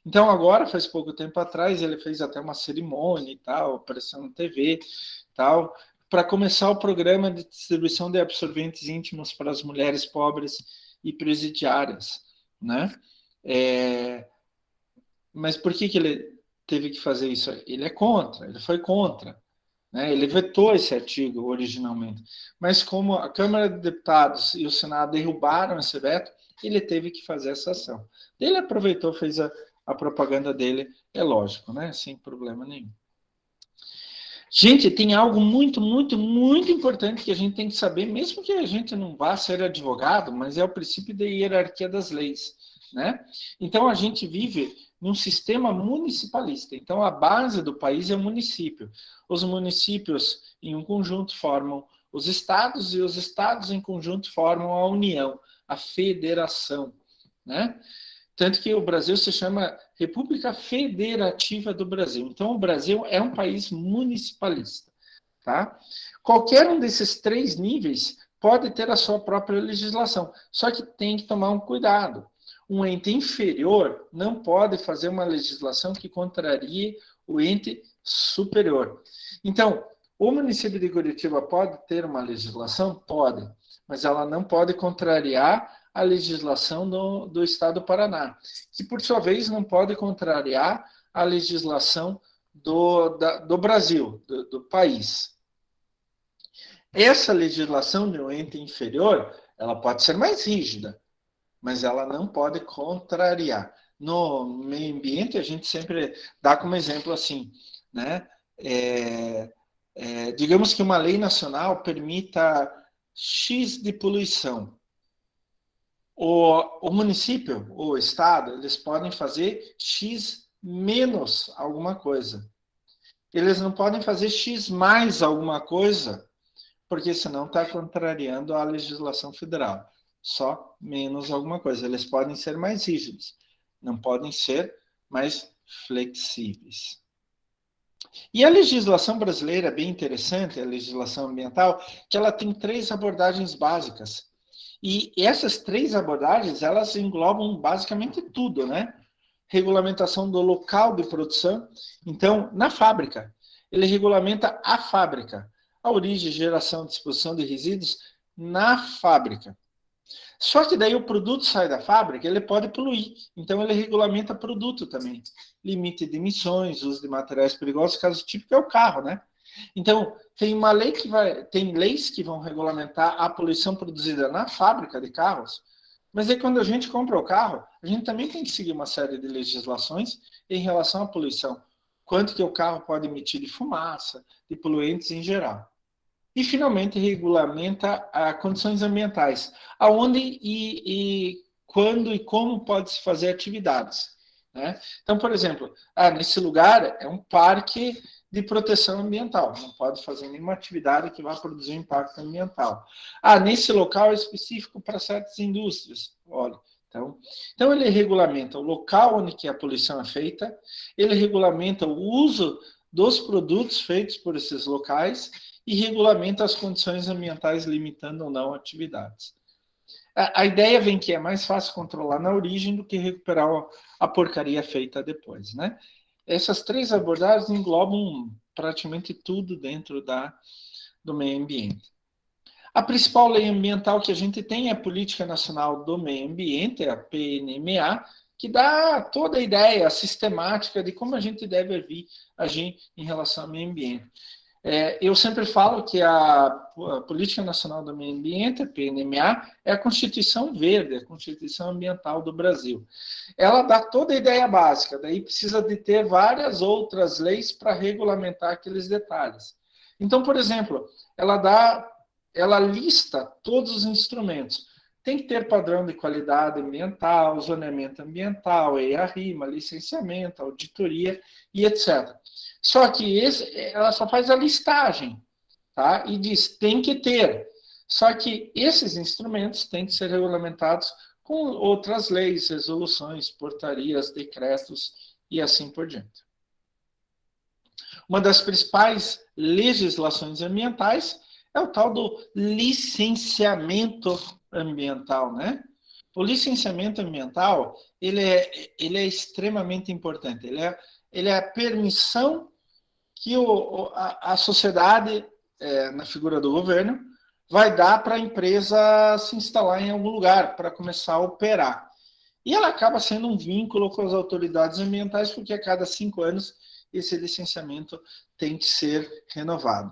Então, agora, faz pouco tempo atrás, ele fez até uma cerimônia e tal, apareceu na TV e tal, para começar o programa de distribuição de absorventes íntimos para as mulheres pobres e presidiárias, né? Mas por que ele teve que fazer isso? Ele foi contra, né? Ele vetou esse artigo originalmente. Mas como a Câmara de Deputados e o Senado derrubaram esse veto, ele teve que fazer essa ação. Ele aproveitou, fez a propaganda dele, é lógico, né? Sem problema nenhum. Gente, tem algo muito, muito, muito importante que a gente tem que saber, mesmo que a gente não vá ser advogado, mas é o princípio da hierarquia das leis, né? Então, a gente vive num sistema municipalista. Então, a base do país é o município. Os municípios, em um conjunto, formam os estados, e os estados, em conjunto, formam a União, a federação, né? Tanto que o Brasil se chama República Federativa do Brasil. Então, o Brasil é um país municipalista. Tá? Qualquer um desses 3 níveis pode ter a sua própria legislação, só que tem que tomar um cuidado. Um ente inferior não pode fazer uma legislação que contrarie o ente superior. Então, o município de Curitiba pode ter uma legislação? Pode, mas ela não pode contrariar a legislação do Estado do Paraná, que, por sua vez, não pode contrariar a legislação do Brasil, do país. Essa legislação de um ente inferior, ela pode ser mais rígida, mas ela não pode contrariar. No meio ambiente, a gente sempre dá como exemplo assim, né? Digamos que uma lei nacional permita X de poluição. O município, o estado, eles podem fazer X menos alguma coisa. Eles não podem fazer X mais alguma coisa, porque senão está contrariando a legislação federal. Só menos alguma coisa. Eles podem ser mais rígidos, não podem ser mais flexíveis. E a legislação brasileira é bem interessante, a legislação ambiental, que ela tem 3 abordagens básicas. E essas 3 abordagens, elas englobam basicamente tudo, né? Regulamentação do local de produção. Então, na fábrica, ele regulamenta a fábrica, a origem, geração, disposição de resíduos na fábrica. Só que daí o produto sai da fábrica, ele pode poluir. Então, ele regulamenta produto também. Limite de emissões, uso de materiais perigosos, caso típico é o carro, né? Então, tem leis que vão regulamentar a poluição produzida na fábrica de carros, mas aí quando a gente compra o carro, a gente também tem que seguir uma série de legislações em relação à poluição. Quanto que o carro pode emitir de fumaça, de poluentes em geral. E, finalmente, regulamenta as condições ambientais, aonde quando e como pode-se fazer atividades. Né? Então, por exemplo, nesse lugar é um parque de proteção ambiental, não pode fazer nenhuma atividade que vá produzir impacto ambiental. Nesse local é específico para certas indústrias. Olha, então ele regulamenta o local onde que a poluição é feita, ele regulamenta o uso dos produtos feitos por esses locais e regulamenta as condições ambientais, limitando ou não atividades. A ideia vem que é mais fácil controlar na origem do que recuperar a porcaria feita depois, né? Essas 3 abordagens englobam praticamente tudo dentro do meio ambiente. A principal lei ambiental que a gente tem é a Política Nacional do Meio Ambiente, a PNMA, que dá toda a ideia, a sistemática de como a gente deve agir em relação ao meio ambiente. Eu sempre falo que a Política Nacional do Meio Ambiente, a PNMA, é a Constituição Verde, a Constituição Ambiental do Brasil. Ela dá toda a ideia básica, daí precisa de ter várias outras leis para regulamentar aqueles detalhes. Então, por exemplo, ela lista todos os instrumentos. Tem que ter padrão de qualidade ambiental, zoneamento ambiental, EIA-RIMA, licenciamento, auditoria e etc. Só que ela só faz a listagem, tá? E diz, tem que ter. Só que esses instrumentos têm que ser regulamentados com outras leis, resoluções, portarias, decretos e assim por diante. Uma das principais legislações ambientais é o tal do licenciamento ambiental, né? O licenciamento ambiental, ele é extremamente importante. Ele é a permissão que a sociedade, na figura do governo, vai dar para a empresa se instalar em algum lugar, para começar a operar. E ela acaba sendo um vínculo com as autoridades ambientais, porque a cada 5 anos esse licenciamento tem que ser renovado.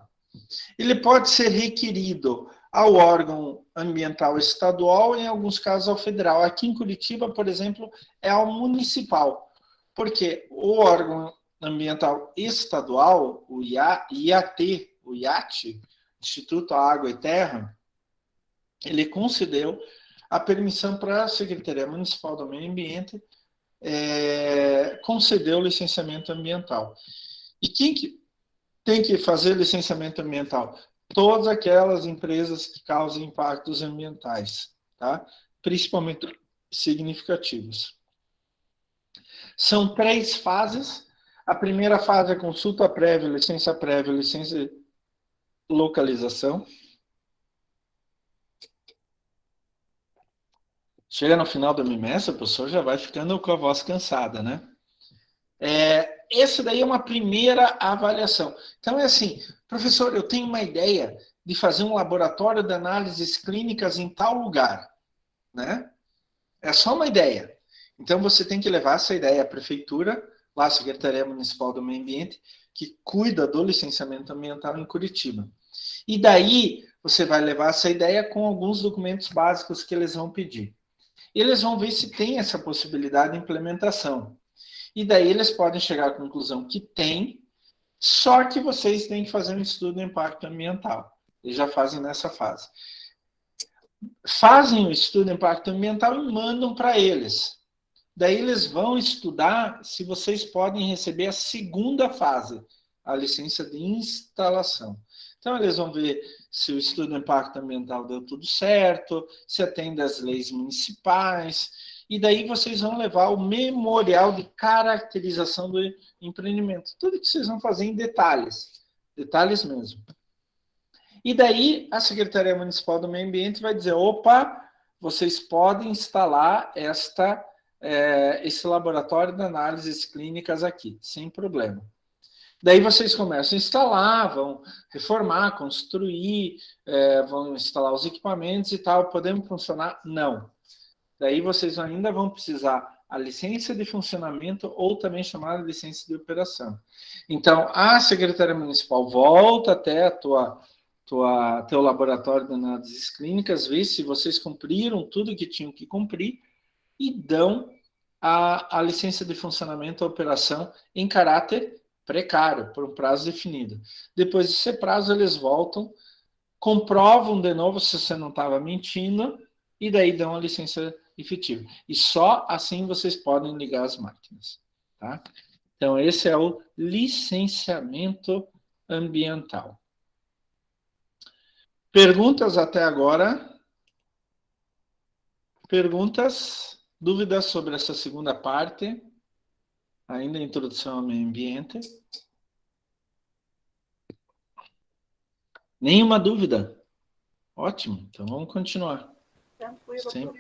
Ele pode ser requerido ao órgão ambiental estadual, em alguns casos ao federal. Aqui em Curitiba, por exemplo, é ao municipal, porque o órgão ambiental estadual, o IAT, o IAT, Instituto Água e Terra, ele concedeu a permissão para a Secretaria Municipal do Meio Ambiente conceder o licenciamento ambiental. E quem que tem que fazer licenciamento ambiental? Todas aquelas empresas que causam impactos ambientais, tá? Principalmente significativos. São 3 fases. A primeira fase é consulta prévia, licença de localização. Chega no final do bimestre, o professor já vai ficando com a voz cansada, né? Esse daí é uma primeira avaliação. Então, é assim, professor, eu tenho uma ideia de fazer um laboratório de análises clínicas em tal lugar, né? É só uma ideia. Então, você tem que levar essa ideia à prefeitura, lá a Secretaria Municipal do Meio Ambiente, que cuida do licenciamento ambiental em Curitiba. E daí, você vai levar essa ideia com alguns documentos básicos que eles vão pedir. Eles vão ver se tem essa possibilidade de implementação. E daí eles podem chegar à conclusão que tem, só que vocês têm que fazer um estudo de impacto ambiental. Eles já fazem nessa fase. Fazem o estudo de impacto ambiental e mandam para eles. Daí eles vão estudar se vocês podem receber a segunda fase, a licença de instalação. Então, eles vão ver se o estudo de impacto ambiental deu tudo certo, se atende às leis municipais, e daí vocês vão levar o memorial de caracterização do empreendimento. Tudo que vocês vão fazer em detalhes, detalhes mesmo. E daí a Secretaria Municipal do Meio Ambiente vai dizer, opa, vocês podem instalar esse laboratório de análises clínicas aqui, sem problema. Daí vocês começam a instalar, vão reformar, construir, vão instalar os equipamentos e tal. Podemos funcionar? Não. Daí vocês ainda vão precisar a licença de funcionamento ou também chamada licença de operação. Então, a Secretaria Municipal volta até teu laboratório de análises clínicas, vê se vocês cumpriram tudo que tinham que cumprir e dão a licença de funcionamento, a operação, em caráter precário, por um prazo definido. Depois desse prazo, eles voltam, comprovam de novo se você não estava mentindo, e daí dão a licença efetiva. E só assim vocês podem ligar as máquinas. Tá? Então, esse é o licenciamento ambiental. Perguntas até agora? Perguntas? Dúvidas sobre essa segunda parte? Ainda a introdução ao meio ambiente? Nenhuma dúvida? Ótimo, então vamos continuar. Tranquilo.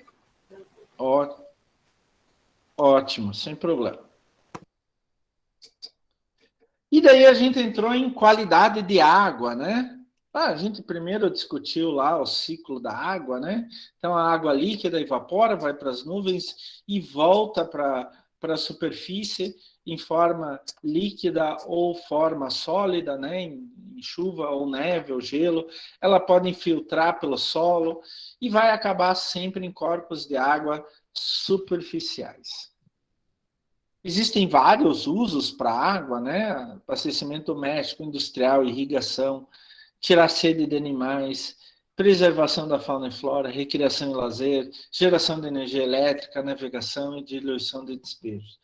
Ótimo, sem problema. E daí a gente entrou em qualidade de água, né? A gente primeiro discutiu lá o ciclo da água, né? Então a água líquida evapora, vai para as nuvens e volta para a superfície em forma líquida ou forma sólida, né? Em chuva ou neve ou gelo. Ela pode infiltrar pelo solo e vai acabar sempre em corpos de água superficiais. Existem vários usos para a água, né? Abastecimento doméstico, industrial, irrigação, tirar sede de animais, preservação da fauna e flora, recreação e lazer, geração de energia elétrica, navegação e diluição de despejos.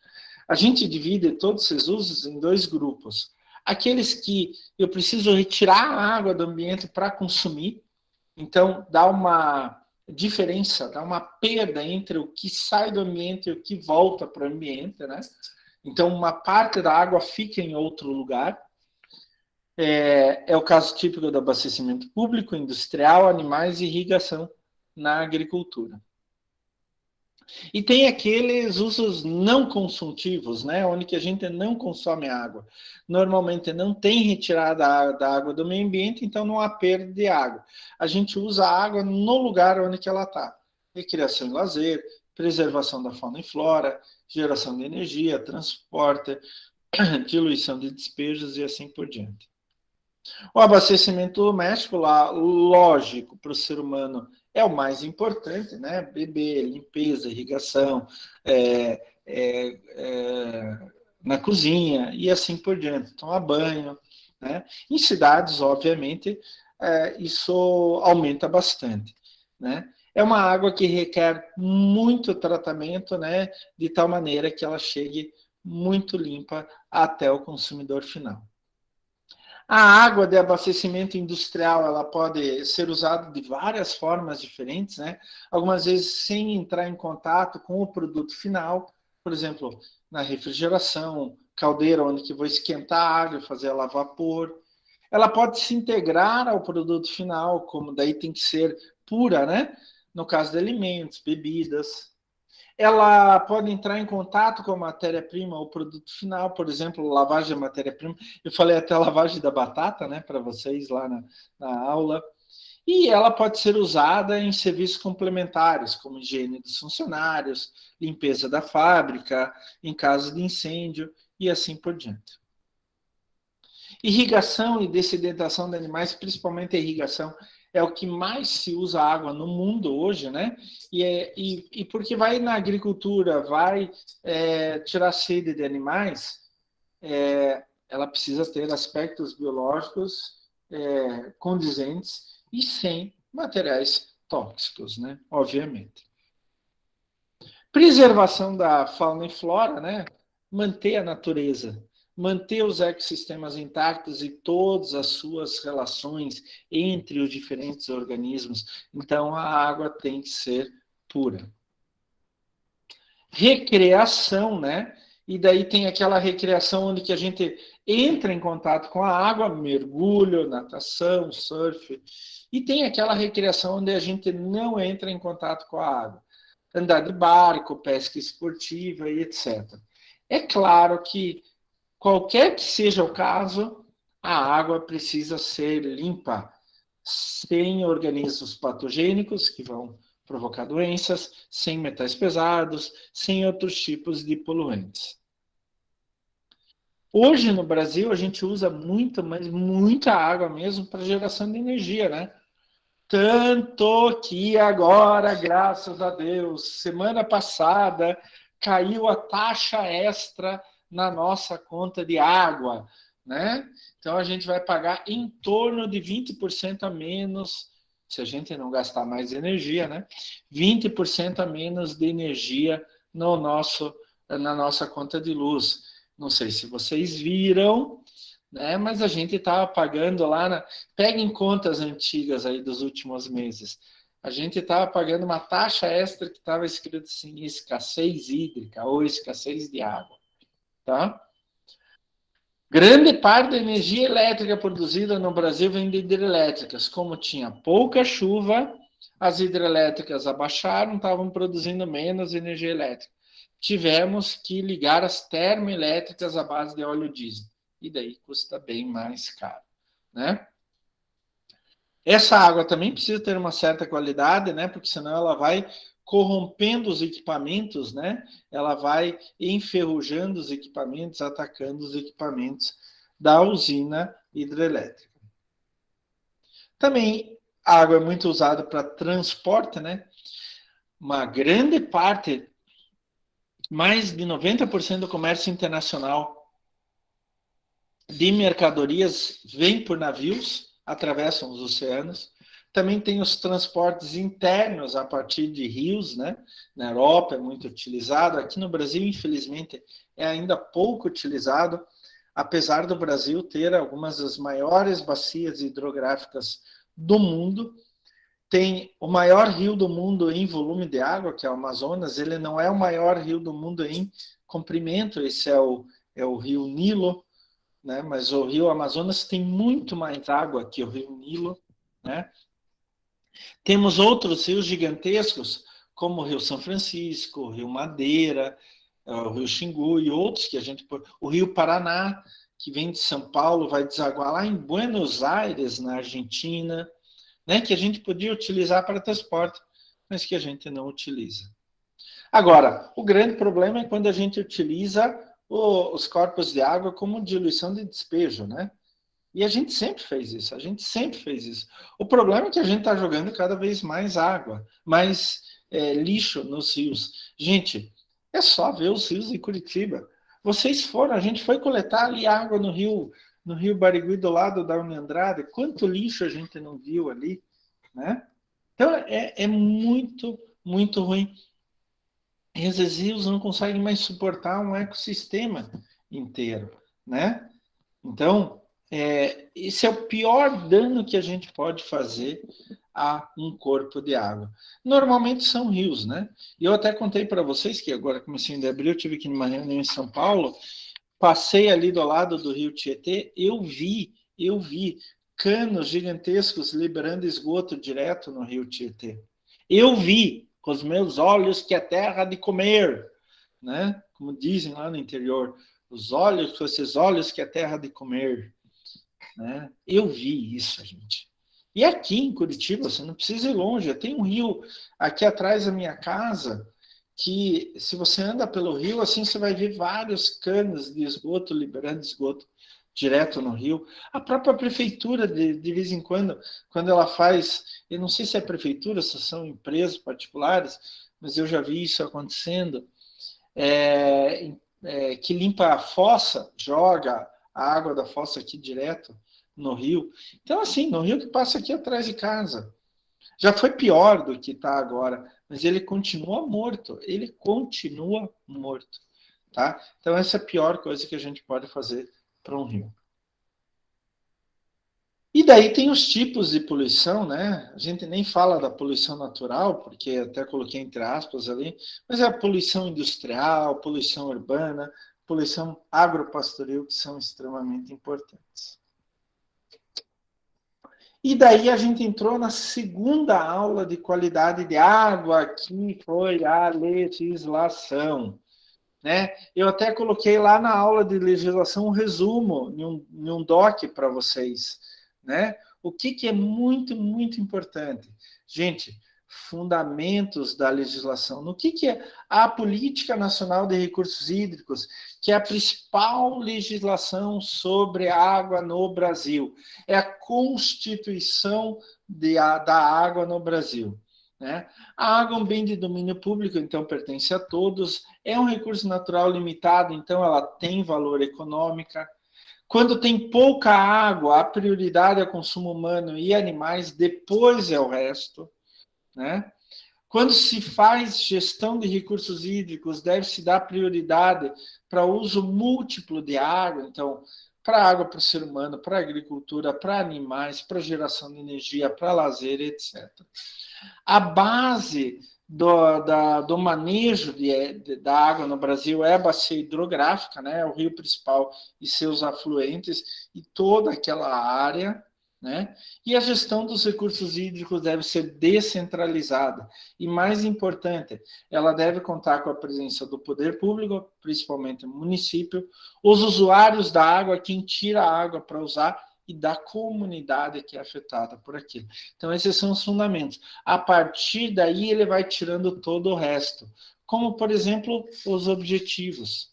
A gente divide todos esses usos em 2 grupos. Aqueles que eu preciso retirar a água do ambiente para consumir, então dá uma diferença, dá uma perda entre o que sai do ambiente e o que volta para o ambiente, né? Então, uma parte da água fica em outro lugar. É o caso típico do abastecimento público, industrial, animais e irrigação na agricultura. E tem aqueles usos não consultivos, né, onde que a gente não consome água. Normalmente não tem retirada da água do meio ambiente, então não há perda de água. A gente usa a água no lugar onde que ela está. Recreação e lazer, preservação da fauna e flora, geração de energia, transporte, diluição de despejos e assim por diante. O abastecimento doméstico, lá, lógico, para o ser humano é o mais importante, né? Beber, limpeza, irrigação, é, é, é, na cozinha e assim por diante. Tomar banho, né? Em cidades, obviamente, isso aumenta bastante, né? É uma água que requer muito tratamento, né? De tal maneira que ela chegue muito limpa até o consumidor final. A água de abastecimento industrial, ela pode ser usada de várias formas diferentes, né? Algumas vezes sem entrar em contato com o produto final, por exemplo, na refrigeração, caldeira onde que vou esquentar a água e fazer ela a vapor. Ela pode se integrar ao produto final, como daí tem que ser pura, né? No caso de alimentos, bebidas, ela pode entrar em contato com a matéria-prima, o produto final, por exemplo, lavagem da matéria-prima. Eu falei até lavagem da batata, né, para vocês lá na aula. E ela pode ser usada em serviços complementares, como higiene dos funcionários, limpeza da fábrica, em caso de incêndio e assim por diante. Irrigação e dessedentação de animais, principalmente a irrigação, é o que mais se usa água no mundo hoje, né? E porque vai na agricultura, vai tirar sede de animais, ela precisa ter aspectos biológicos condizentes e sem materiais tóxicos, né? Obviamente. Preservação da fauna e flora, né? Manter a natureza, manter os ecossistemas intactos e todas as suas relações entre os diferentes organismos. Então, a água tem que ser pura. Recreação, né? E daí tem aquela recreação onde que a gente entra em contato com a água, mergulho, natação, surf. E tem aquela recreação onde a gente não entra em contato com a água. Andar de barco, pesca esportiva e etc. É claro que, qualquer que seja o caso, a água precisa ser limpa, sem organismos patogênicos que vão provocar doenças, sem metais pesados, sem outros tipos de poluentes. Hoje no Brasil a gente usa muita, mas muita água mesmo para geração de energia, né? Tanto que agora, graças a Deus, semana passada caiu a taxa extra na nossa conta de água, né? Então a gente vai pagar em torno de 20% a menos, se a gente não gastar mais energia, né? 20% a menos de energia na nossa conta de luz. Não sei se vocês viram, né? Mas a gente estava pagando lá peguem contas antigas aí dos últimos meses. A gente estava pagando uma taxa extra que estava escrito assim, escassez hídrica ou escassez de água, tá? Grande parte da energia elétrica produzida no Brasil vem de hidrelétricas. Como tinha pouca chuva, as hidrelétricas abaixaram, estavam produzindo menos energia elétrica. Tivemos que ligar as termoelétricas à base de óleo diesel. E daí custa bem mais caro, né? Essa água também precisa ter uma certa qualidade, né? Porque senão ela vai corrompendo os equipamentos, né? Ela vai enferrujando os equipamentos, atacando os equipamentos da usina hidrelétrica. Também a água é muito usada para transporte, né? Uma grande parte, mais de 90% do comércio internacional de mercadorias vem por navios, atravessam os oceanos. Também tem os transportes internos a partir de rios, né? Na Europa é muito utilizado. Aqui no Brasil, infelizmente, é ainda pouco utilizado, apesar do Brasil ter algumas das maiores bacias hidrográficas do mundo. Tem o maior rio do mundo em volume de água, que é o Amazonas. Ele não é o maior rio do mundo em comprimento, esse é o rio Nilo, né? Mas o rio Amazonas tem muito mais água que o rio Nilo, né? Temos outros rios gigantescos, como o Rio São Francisco, o Rio Madeira, o Rio Xingu e outros que a gente... O Rio Paraná, que vem de São Paulo, vai desaguar lá em Buenos Aires, na Argentina, né? Que a gente podia utilizar para transporte, mas que a gente não utiliza. Agora, o grande problema é quando a gente utiliza os corpos de água como diluição de despejo, né? E a gente sempre fez isso, a gente sempre fez isso. O problema é que a gente está jogando cada vez mais água, mais lixo nos rios. Gente, é só ver os rios em Curitiba. Vocês foram, a gente foi coletar ali água no rio Barigui, do lado da Uniandrade. Quanto lixo a gente não viu ali, né? Então, é muito, muito ruim. E esses rios não conseguem mais suportar um ecossistema inteiro, né? Então, esse é o pior dano que a gente pode fazer a um corpo de água. Normalmente são rios, né? E eu até contei para vocês que agora, comecinho de abril, eu tive aqui numa reunião em São Paulo, passei ali do lado do rio Tietê, eu vi canos gigantescos liberando esgoto direto no rio Tietê. Eu vi com os meus olhos que é terra de comer, né? Como dizem lá no interior, os olhos, com esses olhos que é terra de comer, né? Eu vi isso, gente. E aqui em Curitiba, você não precisa ir longe, tem um rio aqui atrás da minha casa, que se você anda pelo rio, assim, você vai ver vários canos de esgoto, liberando esgoto direto no rio. A própria prefeitura, de vez em quando ela faz, eu não sei se é prefeitura, se são empresas particulares, mas eu já vi isso acontecendo, que limpa a fossa, joga a água da fossa aqui direto no rio. Então, assim, no rio que passa aqui atrás de casa. Já foi pior do que está agora, mas ele continua morto. Ele continua morto. Tá? Então, essa é a pior coisa que a gente pode fazer para um rio. E daí tem os tipos de poluição, né? A gente nem fala da poluição natural, porque até coloquei entre aspas ali, mas é a poluição industrial, poluição urbana, poluição agropastoril, que são extremamente importantes. E daí a gente entrou na segunda aula de qualidade de água, que foi a legislação. Né? Eu até coloquei lá na aula de legislação um resumo, em um doc para vocês. Né? O que é muito, muito importante? Gente, fundamentos da legislação. No que é a Política Nacional de Recursos Hídricos, que é a principal legislação sobre água no Brasil? É a Constituição da água no Brasil. Né? A água é um bem de domínio público, então pertence a todos. É um recurso natural limitado, então ela tem valor econômico. Quando tem pouca água, a prioridade é o consumo humano e animais, depois é o resto. Né? Quando se faz gestão de recursos hídricos, deve-se dar prioridade para o uso múltiplo de água, então, para água para o ser humano, para a agricultura, para animais, para geração de energia, para lazer, etc. A base do manejo da água no Brasil é a bacia hidrográfica, né? O rio principal e seus afluentes, e toda aquela área. Né? E a gestão dos recursos hídricos deve ser descentralizada. E mais importante, ela deve contar com a presença do poder público, principalmente o município, os usuários da água, quem tira a água para usar, e da comunidade que é afetada por aquilo. Então, esses são os fundamentos. A partir daí, ele vai tirando todo o resto. Como, por exemplo, os objetivos.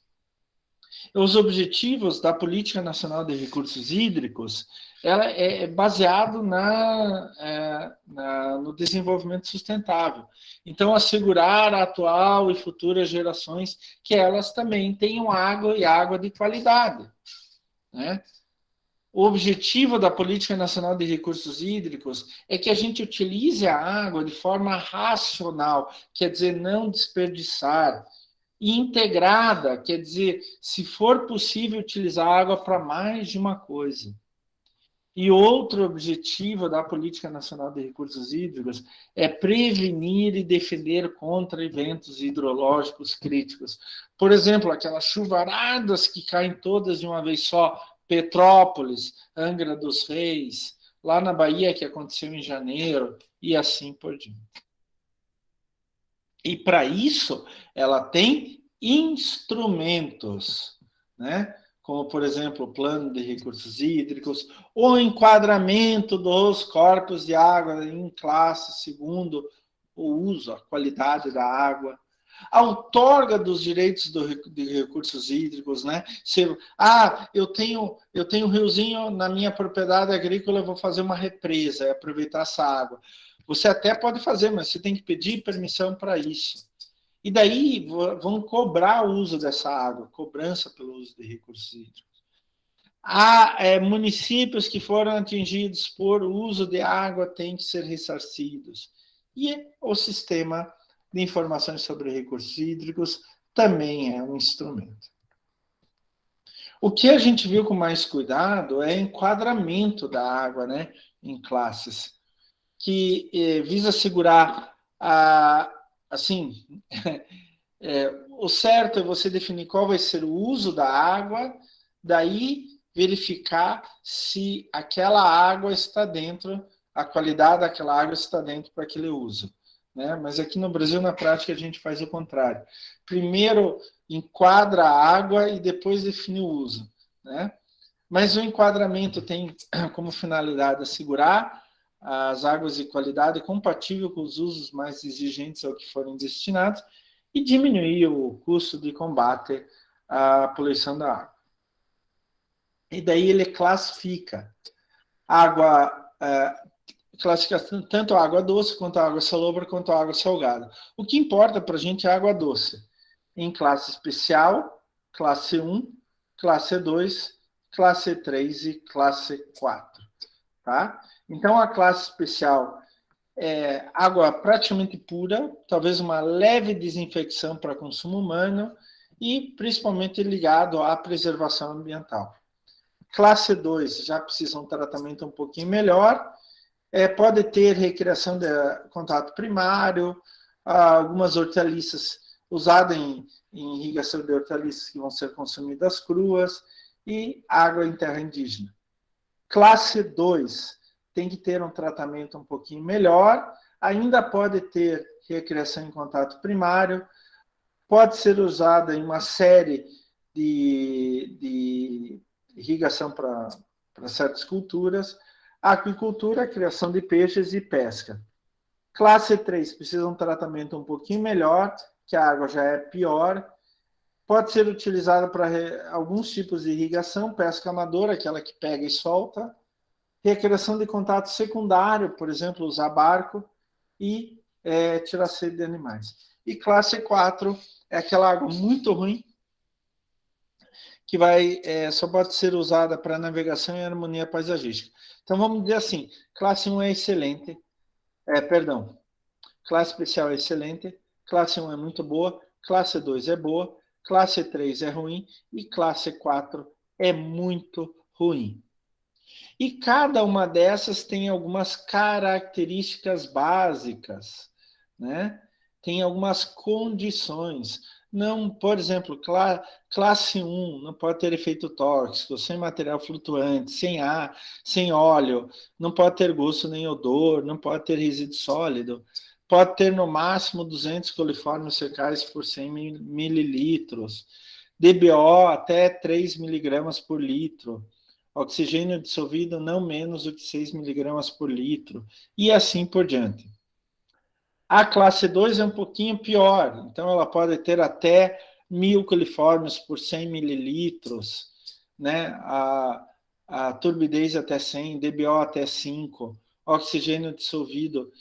Os objetivos da Política Nacional de Recursos Hídricos, ela é baseado no desenvolvimento sustentável. Então, assegurar a atual e futuras gerações que elas também tenham água e água de qualidade. Né? O objetivo da Política Nacional de Recursos Hídricos é que a gente utilize a água de forma racional, quer dizer, não desperdiçar, e integrada, quer dizer, se for possível utilizar a água para mais de uma coisa. E outro objetivo da Política Nacional de Recursos Hídricos é prevenir e defender contra eventos hidrológicos críticos. Por exemplo, aquelas chuvaradas que caem todas de uma vez só, Petrópolis, Angra dos Reis, lá na Bahia, que aconteceu em janeiro, e assim por diante. E para isso, ela tem instrumentos, né? Como, por exemplo, o plano de recursos hídricos, o enquadramento dos corpos de água em classe segundo o uso, a qualidade da água, A outorga dos direitos de recursos hídricos, né? Eu tenho um riozinho na minha propriedade agrícola, eu vou fazer uma represa e aproveitar essa água. Você até pode fazer, mas você tem que pedir permissão para isso. E daí vão cobrar o uso dessa água, cobrança pelo uso de recursos hídricos. Há municípios que foram atingidos por uso de água têm que ser ressarcidos. E o sistema de informações sobre recursos hídricos também é um instrumento. O que a gente viu com mais cuidado é enquadramento da água, né, em classes, que visa assegurar assim, o certo é você definir qual vai ser o uso da água, daí verificar se aquela água está dentro, a qualidade daquela água está dentro para aquele uso. Né? Mas aqui no Brasil, na prática, a gente faz o contrário. Primeiro enquadra a água e depois define o uso. Né? Mas o enquadramento tem como finalidade assegurar as águas de qualidade compatível com os usos mais exigentes ao que forem destinados e diminuir o custo de combate à poluição da água. E daí ele classifica água, classifica tanto a água doce, quanto a água salobra, quanto a água salgada. O que importa para a gente é a água doce, em classe especial, classe 1, classe 2, classe 3 e classe 4. Tá? Então, a classe especial é água praticamente pura, talvez uma leve desinfecção para consumo humano e principalmente ligado à preservação ambiental. Classe 2 já precisa um tratamento um pouquinho melhor, pode ter recriação de contato primário, algumas hortaliças usadas em irrigação de hortaliças que vão ser consumidas cruas e água em terra indígena. Classe 2 tem que ter um tratamento um pouquinho melhor, ainda pode ter recriação em contato primário, pode ser usada em uma série de irrigação para certas culturas, aquicultura, criação de peixes e pesca. Classe 3 precisa de um tratamento um pouquinho melhor, que a água já é pior, pode ser utilizada para alguns tipos de irrigação, pesca amadora, aquela que pega e solta, recriação de contato secundário, por exemplo, usar barco e tirar sede de animais. E classe 4 é aquela água muito ruim, que só pode ser usada para navegação e harmonia paisagística. Então, vamos dizer assim, classe 1 é excelente, classe especial é excelente, classe 1 é muito boa, classe 2 é boa, classe 3 é ruim e classe 4 é muito ruim. E cada uma dessas tem algumas características básicas, né? Tem algumas condições. Não, por exemplo, classe 1 não pode ter efeito tóxico, sem material flutuante, sem ar, sem óleo, não pode ter gosto nem odor, não pode ter resíduo sólido, pode ter no máximo 200 coliformes fecais por 100 mililitros, DBO até 3 miligramas por litro, oxigênio dissolvido não menos do que 6 miligramas por litro, e assim por diante. A classe 2 é um pouquinho pior, então ela pode ter até 1.000 coliformes por 100 mililitros, né? A turbidez até 100, DBO até 5, oxigênio dissolvido,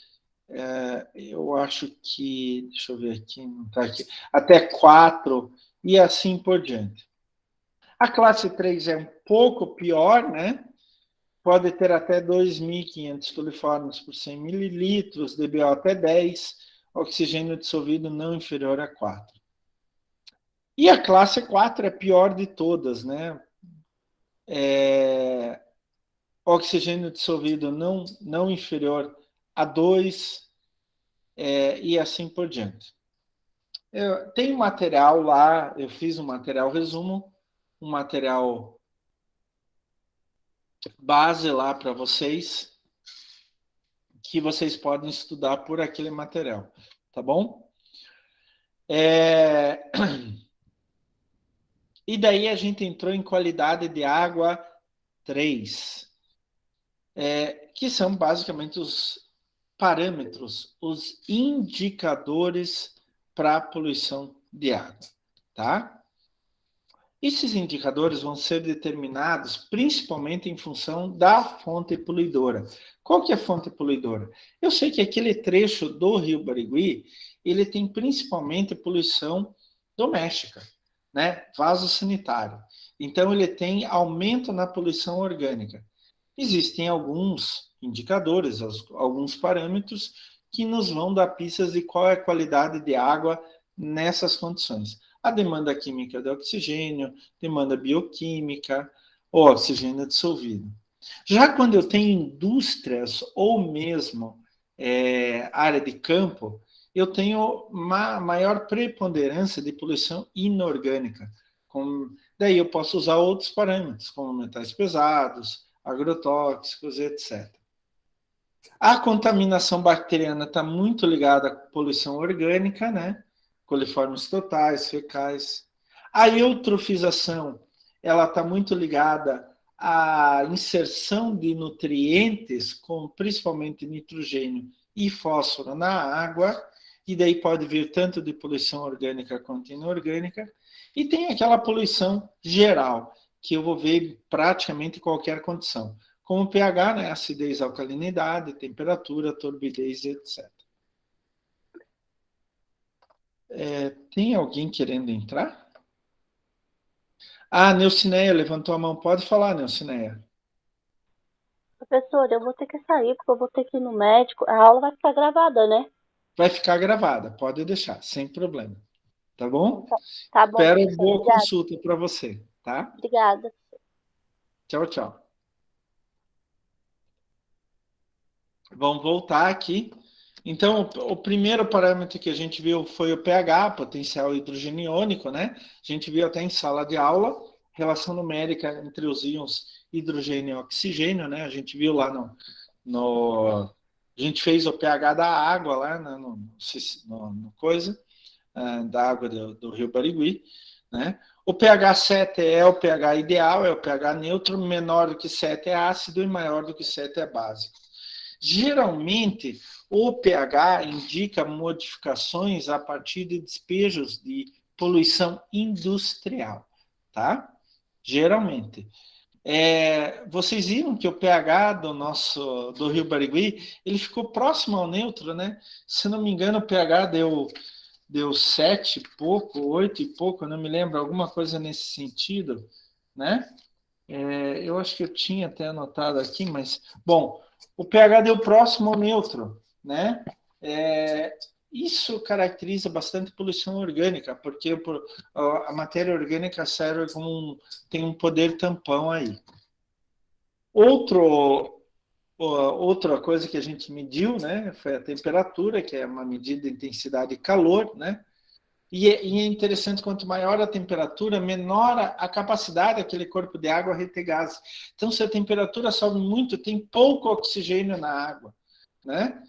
eu acho que, deixa eu ver aqui, não está aqui, até 4, e assim por diante. A classe 3 é um pouco pior, né? Pode ter até 2.500 coliformes por 100 mililitros, DBO até 10, oxigênio dissolvido não inferior a 4. E a classe 4 é a pior de todas, né? Oxigênio dissolvido não inferior a 2, e assim por diante. Tem um material lá, eu fiz um material resumo, um material base lá para vocês, que vocês podem estudar por aquele material, tá bom? E daí a gente entrou em qualidade de água 3, que são basicamente os parâmetros, os indicadores para a poluição de água, tá? Esses indicadores vão ser determinados principalmente em função da fonte poluidora. Qual que é a fonte poluidora? Eu sei que aquele trecho do Rio Barigui, ele tem principalmente poluição doméstica, né? Vaso sanitário. Então, ele tem aumento na poluição orgânica. Existem alguns indicadores, alguns parâmetros que nos vão dar pistas de qual é a qualidade de água nessas condições. A demanda química de oxigênio, demanda bioquímica, ou oxigênio dissolvido. Já quando eu tenho indústrias ou mesmo área de campo, eu tenho uma maior preponderância de poluição inorgânica. Daí eu posso usar outros parâmetros, como metais pesados, agrotóxicos, etc. A contaminação bacteriana está muito ligada à poluição orgânica, né? Coliformes totais, fecais. A eutrofização, ela está muito ligada à inserção de nutrientes, como principalmente nitrogênio e fósforo na água, e daí pode vir tanto de poluição orgânica quanto inorgânica. E tem aquela poluição geral, que eu vou ver em praticamente qualquer condição, como pH, né, acidez, alcalinidade, temperatura, turbidez, etc. Tem alguém querendo entrar? Ah, Neucineia levantou a mão. Pode falar, Neucineia. Professor, eu vou ter que sair, porque eu vou ter que ir no médico. A aula vai ficar gravada, né? Vai ficar gravada, pode deixar, sem problema. Tá bom? Então, tá bom, Espero professor. boa Obrigada. consulta para você, tá? Obrigada. Tchau, tchau. Vamos voltar aqui. Então, o primeiro parâmetro que a gente viu foi o pH, potencial hidrogênio iônico, né? A gente viu até em sala de aula, relação numérica entre os íons hidrogênio e oxigênio, né? A gente viu lá a gente fez o pH da água lá, né? no coisa, da água do Rio Barigui, né? O pH 7 é o pH ideal, é o pH neutro, menor do que 7 é ácido e maior do que 7 é básico. Geralmente, o pH indica modificações a partir de despejos de poluição industrial, tá? Geralmente. Vocês viram que o pH do Rio Barigui, ele ficou próximo ao neutro, né? Se não me engano, o pH deu 7 e pouco, 8 e pouco, eu não me lembro, alguma coisa nesse sentido, né? Eu acho que eu tinha até anotado aqui, mas, bom, o pH deu próximo ao neutro, né? Isso caracteriza bastante poluição orgânica, porque a matéria orgânica serve como tem um poder tampão aí. Outra coisa que a gente mediu, né, foi a temperatura, que é uma medida de intensidade de calor, né? E é interessante, quanto maior a temperatura, menor a capacidade daquele corpo de água reter gases. Então, se a temperatura sobe muito, tem pouco oxigênio na água, né?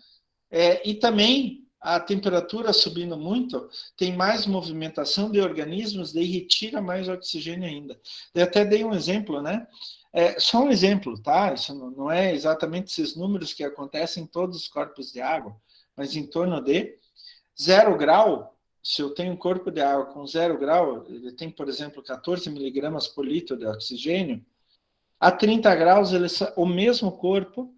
E também a temperatura subindo muito, tem mais movimentação de organismos, daí retira mais oxigênio ainda. Eu até dei um exemplo, né? Só um exemplo, tá? Isso não é exatamente esses números que acontecem em todos os corpos de água, mas em torno de 0 grau. Se eu tenho um corpo de água com 0 grau, ele tem, por exemplo, 14 miligramas por litro de oxigênio, a 30 graus, o mesmo corpo,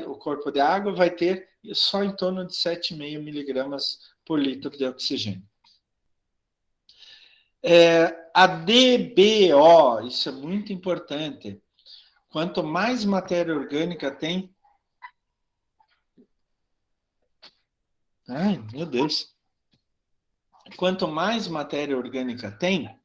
o corpo de água vai ter só em torno de 7,5 miligramas por litro de oxigênio. A DBO, isso é muito importante. Quanto mais matéria orgânica tem... Ai, meu Deus. Quanto mais matéria orgânica tem,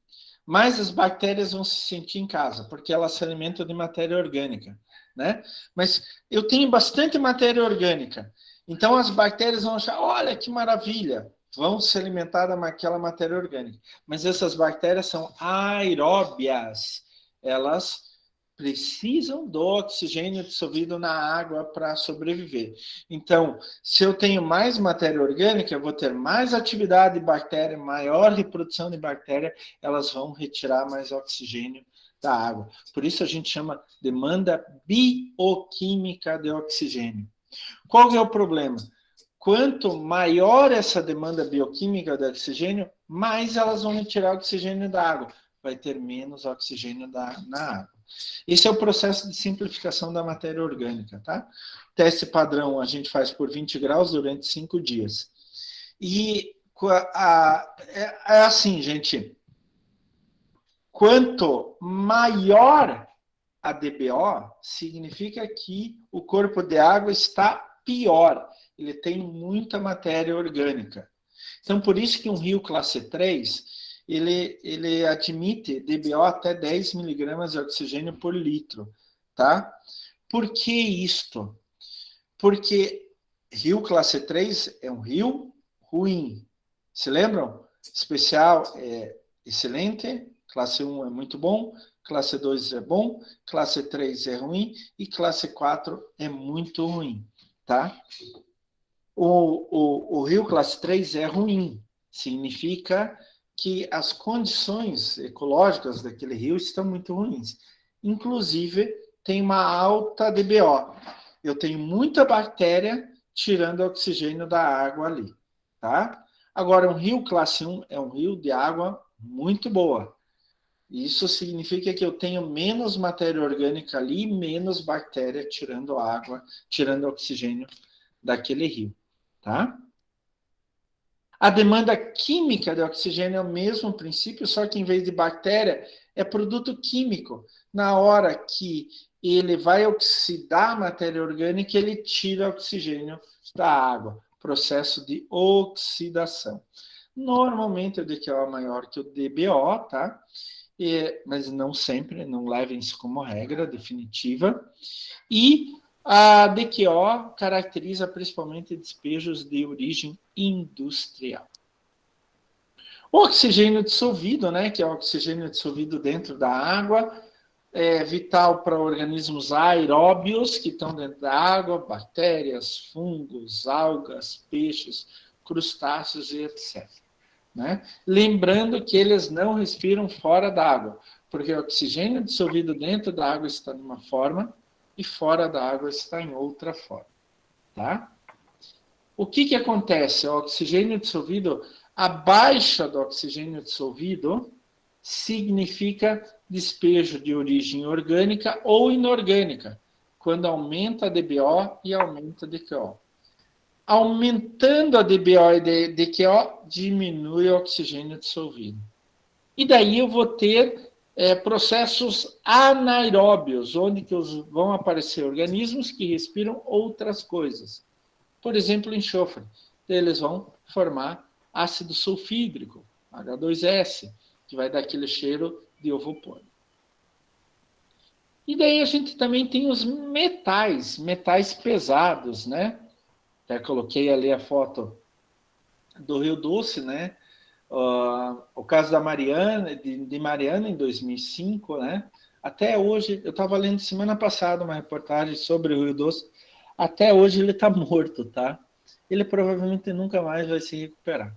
mais as bactérias vão se sentir em casa, porque elas se alimentam de matéria orgânica, né? Mas eu tenho bastante matéria orgânica, então as bactérias vão achar, olha que maravilha, vão se alimentar daquela matéria orgânica. Mas essas bactérias são aeróbias, elas precisam do oxigênio dissolvido na água para sobreviver. Então, se eu tenho mais matéria orgânica, eu vou ter mais atividade de bactéria, maior reprodução de bactéria, elas vão retirar mais oxigênio da água. Por isso a gente chama demanda bioquímica de oxigênio. Qual que é o problema? quanto maior essa demanda bioquímica de oxigênio, mais elas vão retirar oxigênio da água. Vai ter menos oxigênio na água. Esse é o processo de simplificação da matéria orgânica, tá? Teste padrão a gente faz por 20 graus durante 5 dias. E é assim, gente. Quanto maior a DBO, significa que o corpo de água está pior. Ele tem muita matéria orgânica. Então, por isso que um rio classe 3, ele admite DBO até 10 miligramas de oxigênio por litro, tá? Por que isto? Porque rio classe 3 é um rio ruim. Se lembram? Especial é excelente, classe 1 é muito bom, classe 2 é bom, classe 3 é ruim e classe 4 é muito ruim, tá? O rio classe 3 é ruim, significa que as condições ecológicas daquele rio estão muito ruins. Inclusive, tem uma alta DBO. Eu tenho muita bactéria tirando oxigênio da água ali, tá? Agora, um rio classe 1 é um rio de água muito boa. Isso significa que eu tenho menos matéria orgânica ali, menos bactéria tirando água, tirando oxigênio daquele rio, tá? A demanda química de oxigênio é o mesmo princípio, só que em vez de bactéria, é produto químico. Na hora que ele vai oxidar a matéria orgânica, ele tira oxigênio da água. Processo de oxidação. Normalmente o DQO é maior que o DBO, tá? Mas não sempre, não levem isso como regra definitiva. E a DQO caracteriza principalmente despejos de origem industrial. O oxigênio dissolvido, né, que é o oxigênio dissolvido dentro da água, é vital para organismos aeróbios que estão dentro da água, bactérias, fungos, algas, peixes, crustáceos e etc. Né? Lembrando que eles não respiram fora da água, porque o oxigênio dissolvido dentro da água está de uma forma e fora da água está em outra forma. Tá? O que acontece? O oxigênio dissolvido, a baixa do oxigênio dissolvido significa despejo de origem orgânica ou inorgânica, quando aumenta a DBO e aumenta a DQO. Aumentando a DBO e DQO, diminui o oxigênio dissolvido. E daí eu vou ter processos anaeróbios, onde que vão aparecer organismos que respiram outras coisas. Por exemplo, enxofre. Eles vão formar ácido sulfídrico, H2S, que vai dar aquele cheiro de ovo podre. E daí a gente também tem os metais pesados, né? Até coloquei ali a foto do Rio Doce, né? O caso da Mariana, de Mariana em 2005, né? Até hoje, eu estava lendo semana passada uma reportagem sobre o Rio Doce, até hoje ele está morto, tá? Ele provavelmente nunca mais vai se recuperar.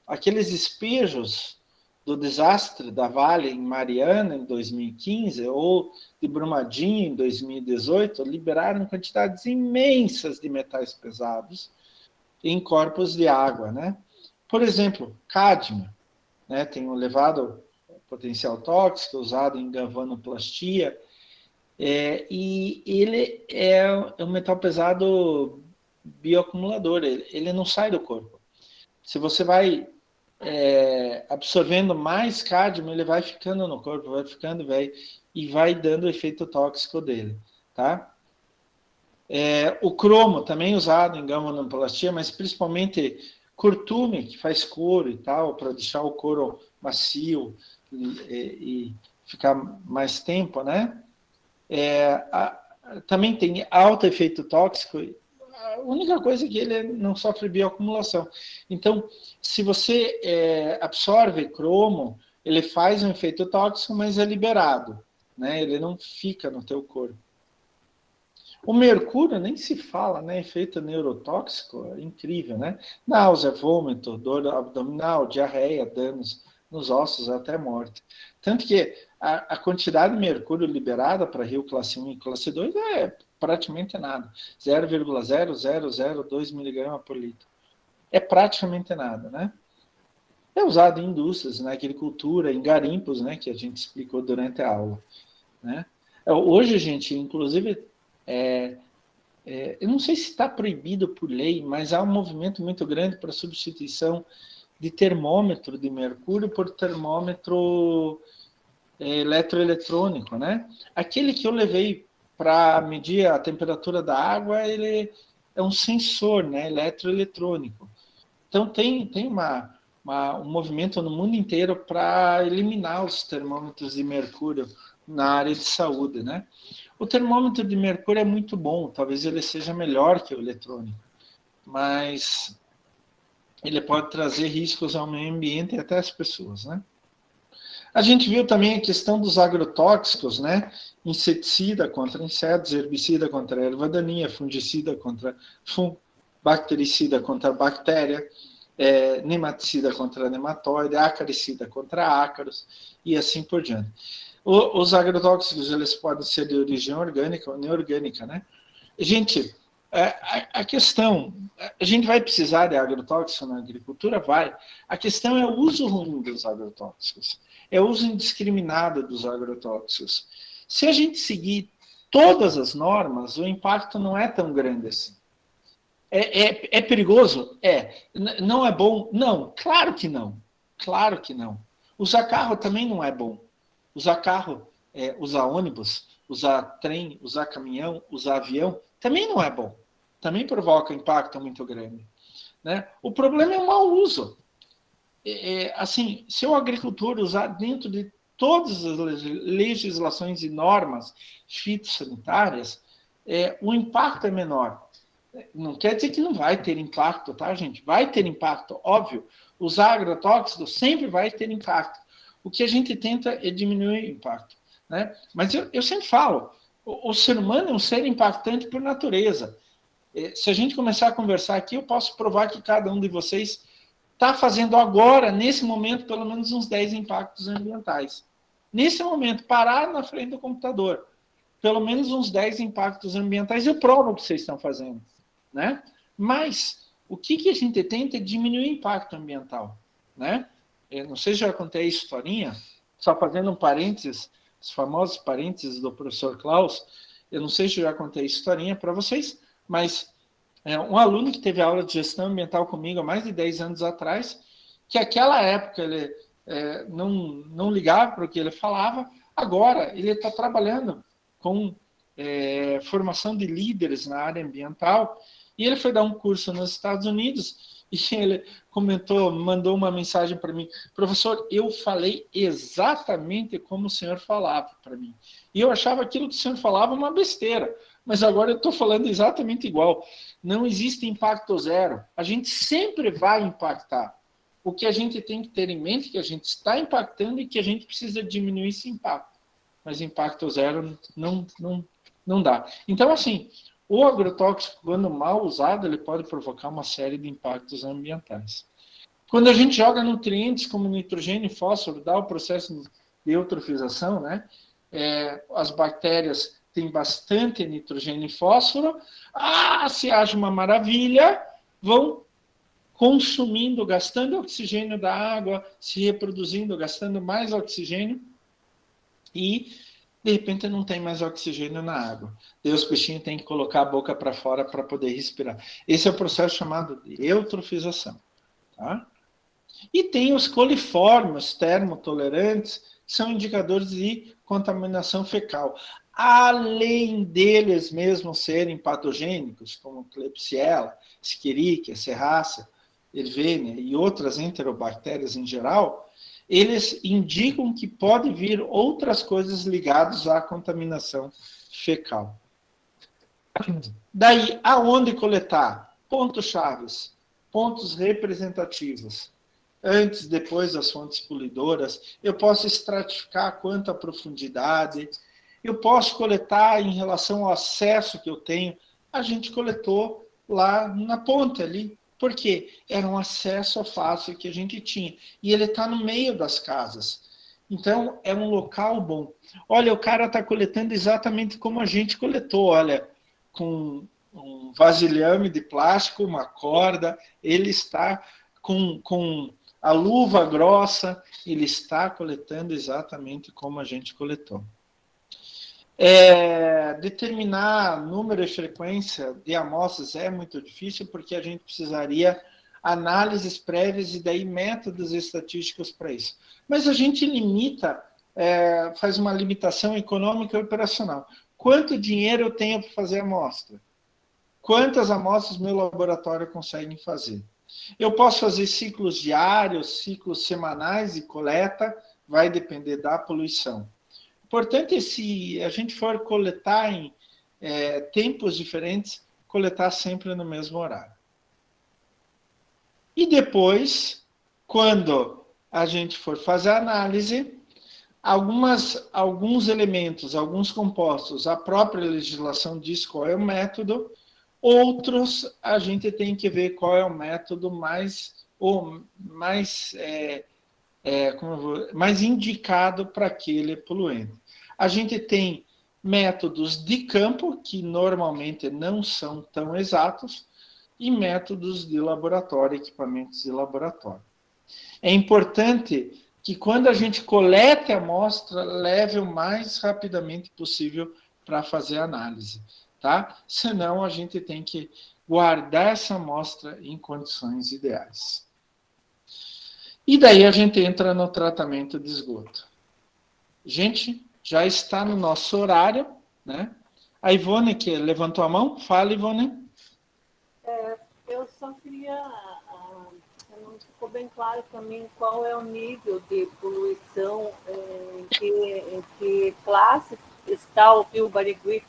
Aqueles despejos do desastre da Vale em Mariana em 2015 ou de Brumadinho em 2018 liberaram quantidades imensas de metais pesados em corpos de água, né? Por exemplo, cádmio, né? Tem um elevado potencial tóxico usado em galvanoplastia, e ele é um metal pesado bioacumulador, ele não sai do corpo. Se você vai absorvendo mais cádmio, ele vai ficando no corpo, vai ficando velho e vai dando o efeito tóxico dele, tá? O cromo também usado em galvanoplastia, mas principalmente curtume, que faz couro e tal, para deixar o couro macio e ficar mais tempo, né? Também tem alto efeito tóxico. A única coisa é que ele não sofre bioacumulação. Então, se você absorve cromo, ele faz um efeito tóxico, mas é liberado, né? Ele não fica no teu corpo. O mercúrio nem se fala, né? Efeito neurotóxico, é incrível, né? Náusea, vômito, dor abdominal, diarreia, danos nos ossos, até morte. Tanto que a quantidade de mercúrio liberada para rio classe 1 e classe 2 é praticamente nada. 0,0002 miligramas por litro. É praticamente nada, né? É usado em indústrias, na agricultura, em garimpos, né, que a gente explicou durante a aula, né? Hoje, gente, inclusive, eu não sei se está proibido por lei, mas há um movimento muito grande para a substituição de termômetro de mercúrio por termômetro eletroeletrônico, né? Aquele que eu levei para medir a temperatura da água, ele é um sensor, né, eletroeletrônico. Então, tem um movimento no mundo inteiro para eliminar os termômetros de mercúrio na área de saúde, né? O termômetro de mercúrio é muito bom, talvez ele seja melhor que o eletrônico, mas ele pode trazer riscos ao meio ambiente e até às pessoas, né? A gente viu também a questão dos agrotóxicos, né? Inseticida contra insetos, herbicida contra erva daninha, fungicida contra bactericida contra bactéria, nematicida contra nematóide, acaricida contra ácaros e assim por diante. Os agrotóxicos, eles podem ser de origem orgânica ou inorgânica, né? Gente, a questão, a gente vai precisar de agrotóxico na agricultura? Vai. A questão é o uso ruim dos agrotóxicos, é o uso indiscriminado dos agrotóxicos. Se a gente seguir todas as normas, o impacto não é tão grande assim. É perigoso? Não é bom? Não, claro que não. Claro que não. Usar carro também não é bom. Usar carro, usar ônibus, usar trem, usar caminhão, usar avião, também não é bom. Também provoca impacto muito grande, né? O problema é o mau uso. Assim, se o agricultor usar dentro de todas as legislações e normas fitossanitárias, o impacto é menor. Não quer dizer que não vai ter impacto, tá, gente? Vai ter impacto, óbvio. Usar agrotóxicos sempre vai ter impacto. O que a gente tenta é diminuir o impacto, né? Mas eu sempre falo, o ser humano é um ser impactante por natureza. Se a gente começar a conversar aqui, eu posso provar que cada um de vocês está fazendo agora, nesse momento, pelo menos uns 10 impactos ambientais. Nesse momento, parar na frente do computador, pelo menos uns 10 impactos ambientais, eu provo o que vocês estão fazendo, né? Mas o que a gente tenta é diminuir o impacto ambiental, né? Eu não sei se já contei a historinha, só fazendo um parênteses, os famosos parênteses do professor Klaus, eu não sei se já contei a historinha para vocês, mas um aluno que teve aula de gestão ambiental comigo há mais de 10 anos atrás, que naquela época ele não ligava para o que ele falava, agora ele está trabalhando com formação de líderes na área ambiental, e ele foi dar um curso nos Estados Unidos, e ele mandou uma mensagem para mim: professor, eu falei exatamente como o senhor falava para mim. E eu achava aquilo que o senhor falava uma besteira, mas agora eu estou falando exatamente igual. Não existe impacto zero. A gente sempre vai impactar. O que a gente tem que ter em mente é que a gente está impactando e que a gente precisa diminuir esse impacto. Mas impacto zero não dá. Então, assim, o agrotóxico, quando mal usado, ele pode provocar uma série de impactos ambientais. Quando a gente joga nutrientes como nitrogênio e fósforo, dá o processo de eutrofização, né? As bactérias têm bastante nitrogênio e fósforo. Se acha uma maravilha, vão consumindo, gastando oxigênio da água, se reproduzindo, gastando mais oxigênio, e de repente não tem mais oxigênio na água. Daí os peixinhos têm que colocar a boca para fora para poder respirar. Esse é o processo chamado de eutrofização. Tá? E tem os coliformes termotolerantes, que são indicadores de contaminação fecal. Além deles mesmos serem patogênicos, como Klebsiella, Escherichia, Serrácea, Ervenia e outras enterobactérias em geral, eles indicam que pode vir outras coisas ligadas à contaminação fecal. Daí, aonde coletar? Pontos chaves, pontos representativos. Antes, depois das fontes poluidoras, eu posso estratificar quanto à profundidade, eu posso coletar em relação ao acesso que eu tenho. A gente coletou lá na ponta ali, porque era um acesso fácil que a gente tinha. E ele está no meio das casas. Então, é um local bom. Olha, o cara está coletando exatamente como a gente coletou. Olha, com um vasilhame de plástico, uma corda, ele está com a luva grossa, ele está coletando exatamente como a gente coletou. Determinar número e frequência de amostras é muito difícil, porque a gente precisaria análises prévias e daí métodos estatísticos para isso. Mas a gente limita, faz uma limitação econômica e operacional. Quanto dinheiro eu tenho para fazer amostra? Quantas amostras meu laboratório consegue fazer? Eu posso fazer ciclos diários, ciclos semanais de coleta, vai depender da poluição. Importante se a gente for coletar em tempos diferentes, coletar sempre no mesmo horário. E depois, quando a gente for fazer a análise, alguns elementos, alguns compostos, a própria legislação diz qual é o método, outros a gente tem que ver qual é o método mais indicado para aquele poluente. A gente tem métodos de campo, que normalmente não são tão exatos, e métodos de laboratório, equipamentos de laboratório. É importante que quando a gente colete a amostra, leve o mais rapidamente possível para fazer a análise, tá? Senão a gente tem que guardar essa amostra em condições ideais. E daí a gente entra no tratamento de esgoto. Gente, já está no nosso horário, né? A Ivone, que levantou a mão, fala, Ivone. Eu só queria, não ficou bem claro para mim qual é o nível de poluição, em que classe está o rio Barigui,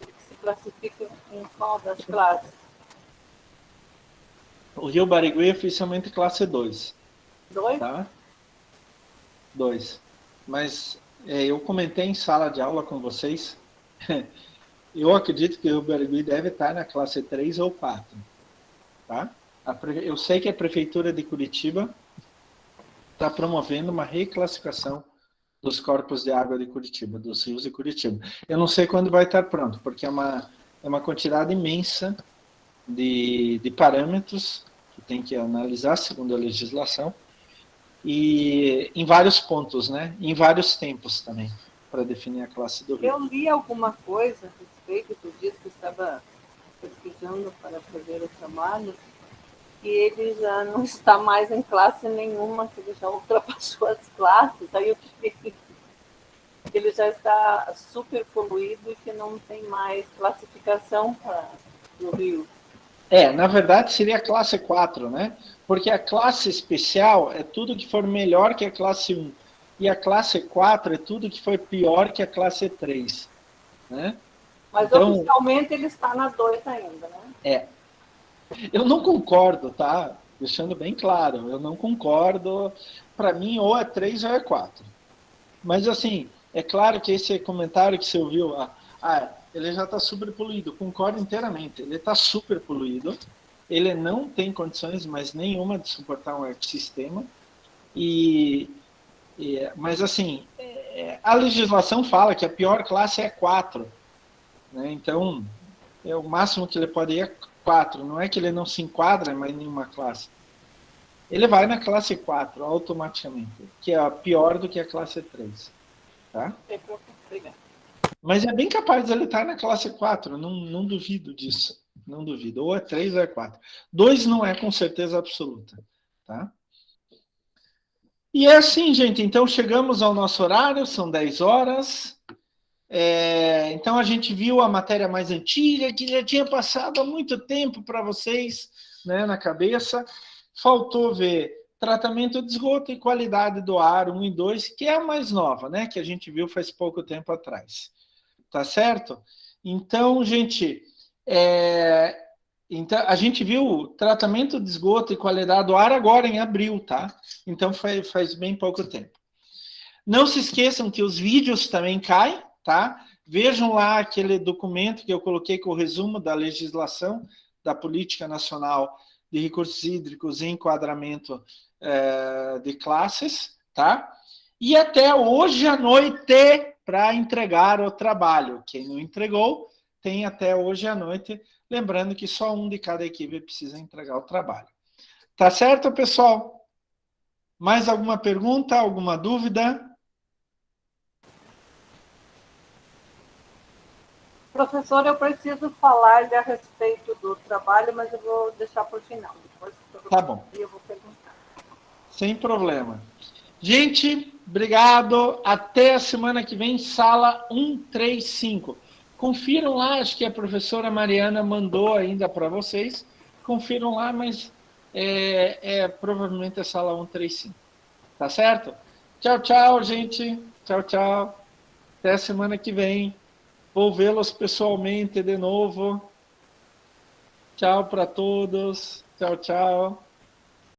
que se classifica em qual das classes? O rio Barigui é oficialmente classe 2. 2? Tá? 2. Mas eu comentei em sala de aula com vocês, eu acredito que o rio Barigui deve estar na classe 3 ou 4. Tá? Eu sei que a Prefeitura de Curitiba está promovendo uma reclassificação dos corpos de água de Curitiba, dos rios de Curitiba. Eu não sei quando vai estar pronto, porque é uma quantidade imensa de parâmetros que tem que analisar, segundo a legislação, e em vários pontos, né? Em vários tempos também, para definir a classe do rio. Eu li alguma coisa a respeito do dia que eu estava pesquisando para fazer o trabalho, e ele já não está mais em classe nenhuma, que ele já ultrapassou as classes, aí eu fiquei que ele já está super poluído e que não tem mais classificação para o rio. Na verdade seria a classe 4, né? Porque a classe especial é tudo que for melhor que a classe 1, e a classe 4 é tudo que for pior que a classe 3, né? Mas então, oficialmente ele está na 2 ainda, né? Eu não concordo, tá? Deixando bem claro, eu não concordo. Para mim, ou é 3 ou é 4. Mas, assim, é claro que esse comentário que você ouviu, ele já está super poluído, concordo inteiramente. Ele está super poluído, ele não tem condições mais nenhuma de suportar um ecossistema. Mas, assim, a legislação fala que a pior classe é 4. Né? Então, o máximo que ele pode ir é 4. Não é que ele não se enquadra em mais nenhuma classe. Ele vai na classe 4 automaticamente, que é pior do que a classe 3. Tá? Mas é bem capaz de ele estar na classe 4, não duvido disso. Não duvido. Ou é 3 ou é 4. 2 não é com certeza absoluta. Tá? E é assim, gente. Então, chegamos ao nosso horário, são 10 horas. Então, a gente viu a matéria mais antiga, que já tinha passado há muito tempo para vocês, né, na cabeça. Faltou ver tratamento de esgoto e qualidade do ar 1 e 2, que é a mais nova, né, que a gente viu faz pouco tempo atrás. Tá certo? Então, gente, então, a gente viu tratamento de esgoto e qualidade do ar agora em abril, tá? Então, faz bem pouco tempo. Não se esqueçam que os vídeos também caem, tá? Vejam lá aquele documento que eu coloquei com o resumo da legislação da Política Nacional de Recursos Hídricos e Enquadramento de Classes, tá? E até hoje à noite para entregar o trabalho. Quem não entregou, tem até hoje à noite, lembrando que só um de cada equipe precisa entregar o trabalho. Tá certo, pessoal? Mais alguma pergunta, alguma dúvida? Professor, eu preciso falar a respeito do trabalho, mas eu vou deixar por final. Depois Tá bom. eu vou perguntar. Sem problema. Gente, obrigado. Até a semana que vem, sala 135. Confiram lá, acho que a professora Mariana mandou ainda para vocês. Confiram lá, mas provavelmente a sala 135. Tá certo? Tchau, tchau, gente. Tchau, tchau. Até a semana que vem. Vou vê-los pessoalmente de novo. Tchau para todos. Tchau, tchau.